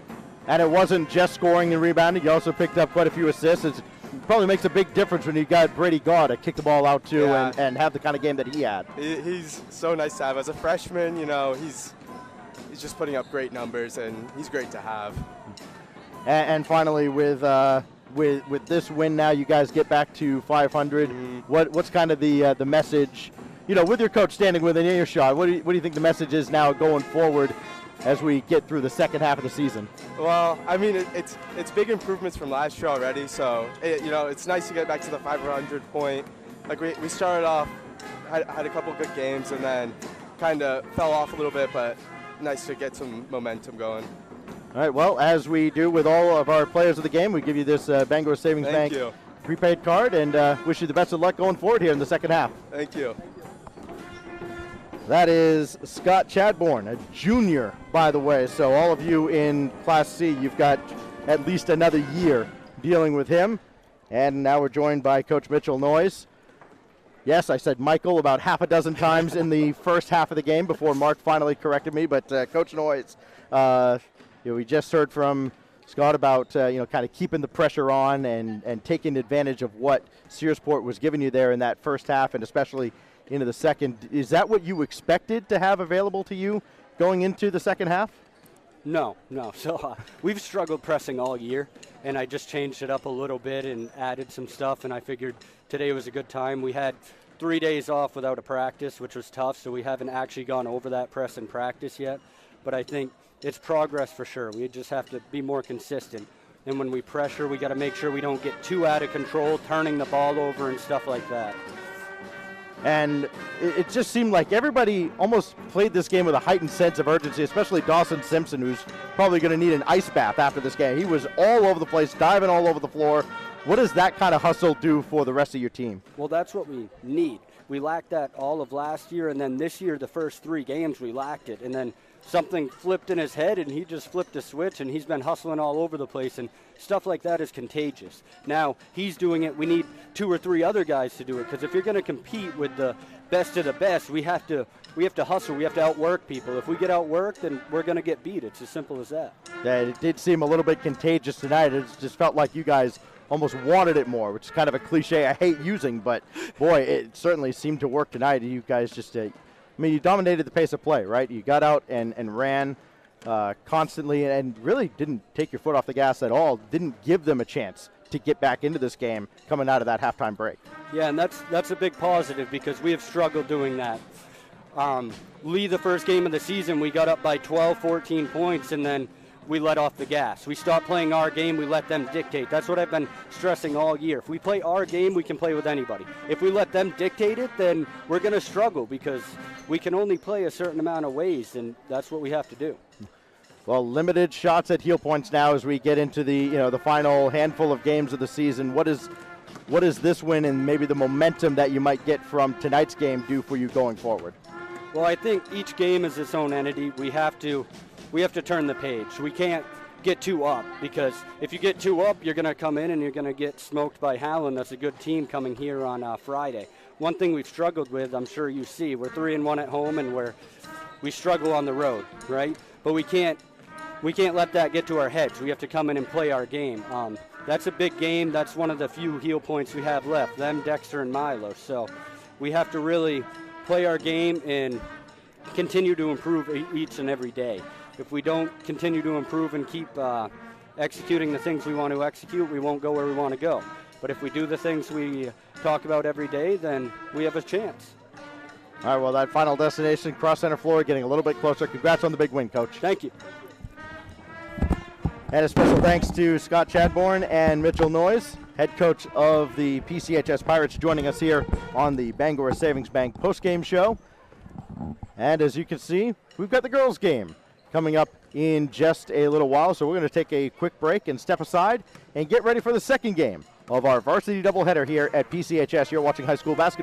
And it wasn't just scoring and rebounding. You also picked up quite a few assists. It probably makes a big difference when you got Brady Gaw to kick the ball out too, and have the kind of game that he had. He's so nice to have as a freshman. You know, he's just putting up great numbers, and he's great to have. And finally, with this win now, you guys get back to 500. What's kind of the message, you know, with your coach standing within earshot? What do you think the message is now going forward as we get through the second half of the season? Well, I mean, it's big improvements from last year already. So you know, it's nice to get back to the 500 point. Like we started off, had a couple good games, and then kind of fell off a little bit, but nice to get some momentum going. All right, well, as we do with all of our players of the game, we give you this Bangor Savings Bank prepaid card, and wish you the best of luck going forward here in the second half. Thank you. That is Scott Chadbourne, a junior, by the way. So all of you in Class C, you've got at least another year dealing with him. And now we're joined by Coach Mitchell Noyes. Yes, I said Michael about half a dozen times in the first half of the game before Mark finally corrected me. But Coach Noyes, we just heard from Scott about kind of keeping the pressure on and taking advantage of what Searsport was giving you there in that first half, and especially into the second. Is that what you expected to have available to you going into the second half? No. So we've struggled pressing all year, and I just changed it up a little bit and added some stuff, and I figured today was a good time. We had 3 days off without a practice, which was tough, so we haven't actually gone over that press in practice yet. But I think it's progress for sure. We just have to be more consistent. And when we pressure, we got to make sure we don't get too out of control, turning the ball over and stuff like that. And it just seemed like everybody almost played this game with a heightened sense of urgency, especially Dawson Simpson, who's probably going to need an ice bath after this game. He was all over the place, diving all over the floor. What does that kind of hustle do for the rest of your team? Well, that's what we need. We lacked that all of last year, and then this year, the first 3 games, we lacked it. And then something flipped in his head, and he just flipped a switch, and he's been hustling all over the place, and stuff like that is contagious. Now, he's doing it. We need 2 or 3 other guys to do it, because if you're going to compete with the best of the best, we have to hustle. We have to outwork people. If we get outworked, then we're going to get beat. It's as simple as that. Yeah, it did seem a little bit contagious tonight. It just felt like you guys almost wanted it more, which is kind of a cliche I hate using, but boy, it certainly seemed to work tonight. You guys just you dominated the pace of play, right? You got out and ran constantly and really didn't take your foot off the gas at all, didn't give them a chance to get back into this game coming out of that halftime break. Yeah, and that's a big positive because we have struggled doing that. Lee, the first game of the season, we got up by 12, 14 points, and then we let off the gas. We stopped playing our game, we let them dictate. That's what I've been stressing all year. If we play our game, we can play with anybody. If we let them dictate it, then we're going to struggle because we can only play a certain amount of ways, and that's what we have to do. Well, limited shots at heel points now as we get into the final handful of games of the season. What is this win and maybe the momentum that you might get from tonight's game do for you going forward? Well, I think each game is its own entity. We have to turn the page. We can't get too up because if you get too up, you're going to come in and you're going to get smoked by Howland. That's a good team coming here on Friday. One thing we've struggled with, I'm sure you see, we're 3-1 at home and we struggle on the road, right? But we can't let that get to our heads. We have to come in and play our game. That's a big game. That's one of the few heel points we have left, them, Dexter, and Milo. So we have to really play our game and continue to improve each and every day. If we don't continue to improve and keep executing the things we want to execute, we won't go where we want to go. But if we do the things we talk about every day, then we have a chance. All right, well, that final destination, cross center floor, getting a little bit closer. Congrats on the big win, Coach. Thank you. And a special thanks to Scott Chadbourne and Mitchell Noyes, head coach of the PCHS Pirates, joining us here on the Bangor Savings Bank postgame show. And as you can see, we've got the girls' game coming up in just a little while. So we're going to take a quick break and step aside and get ready for the second game of our varsity doubleheader here at PCHS. You're watching high school basketball.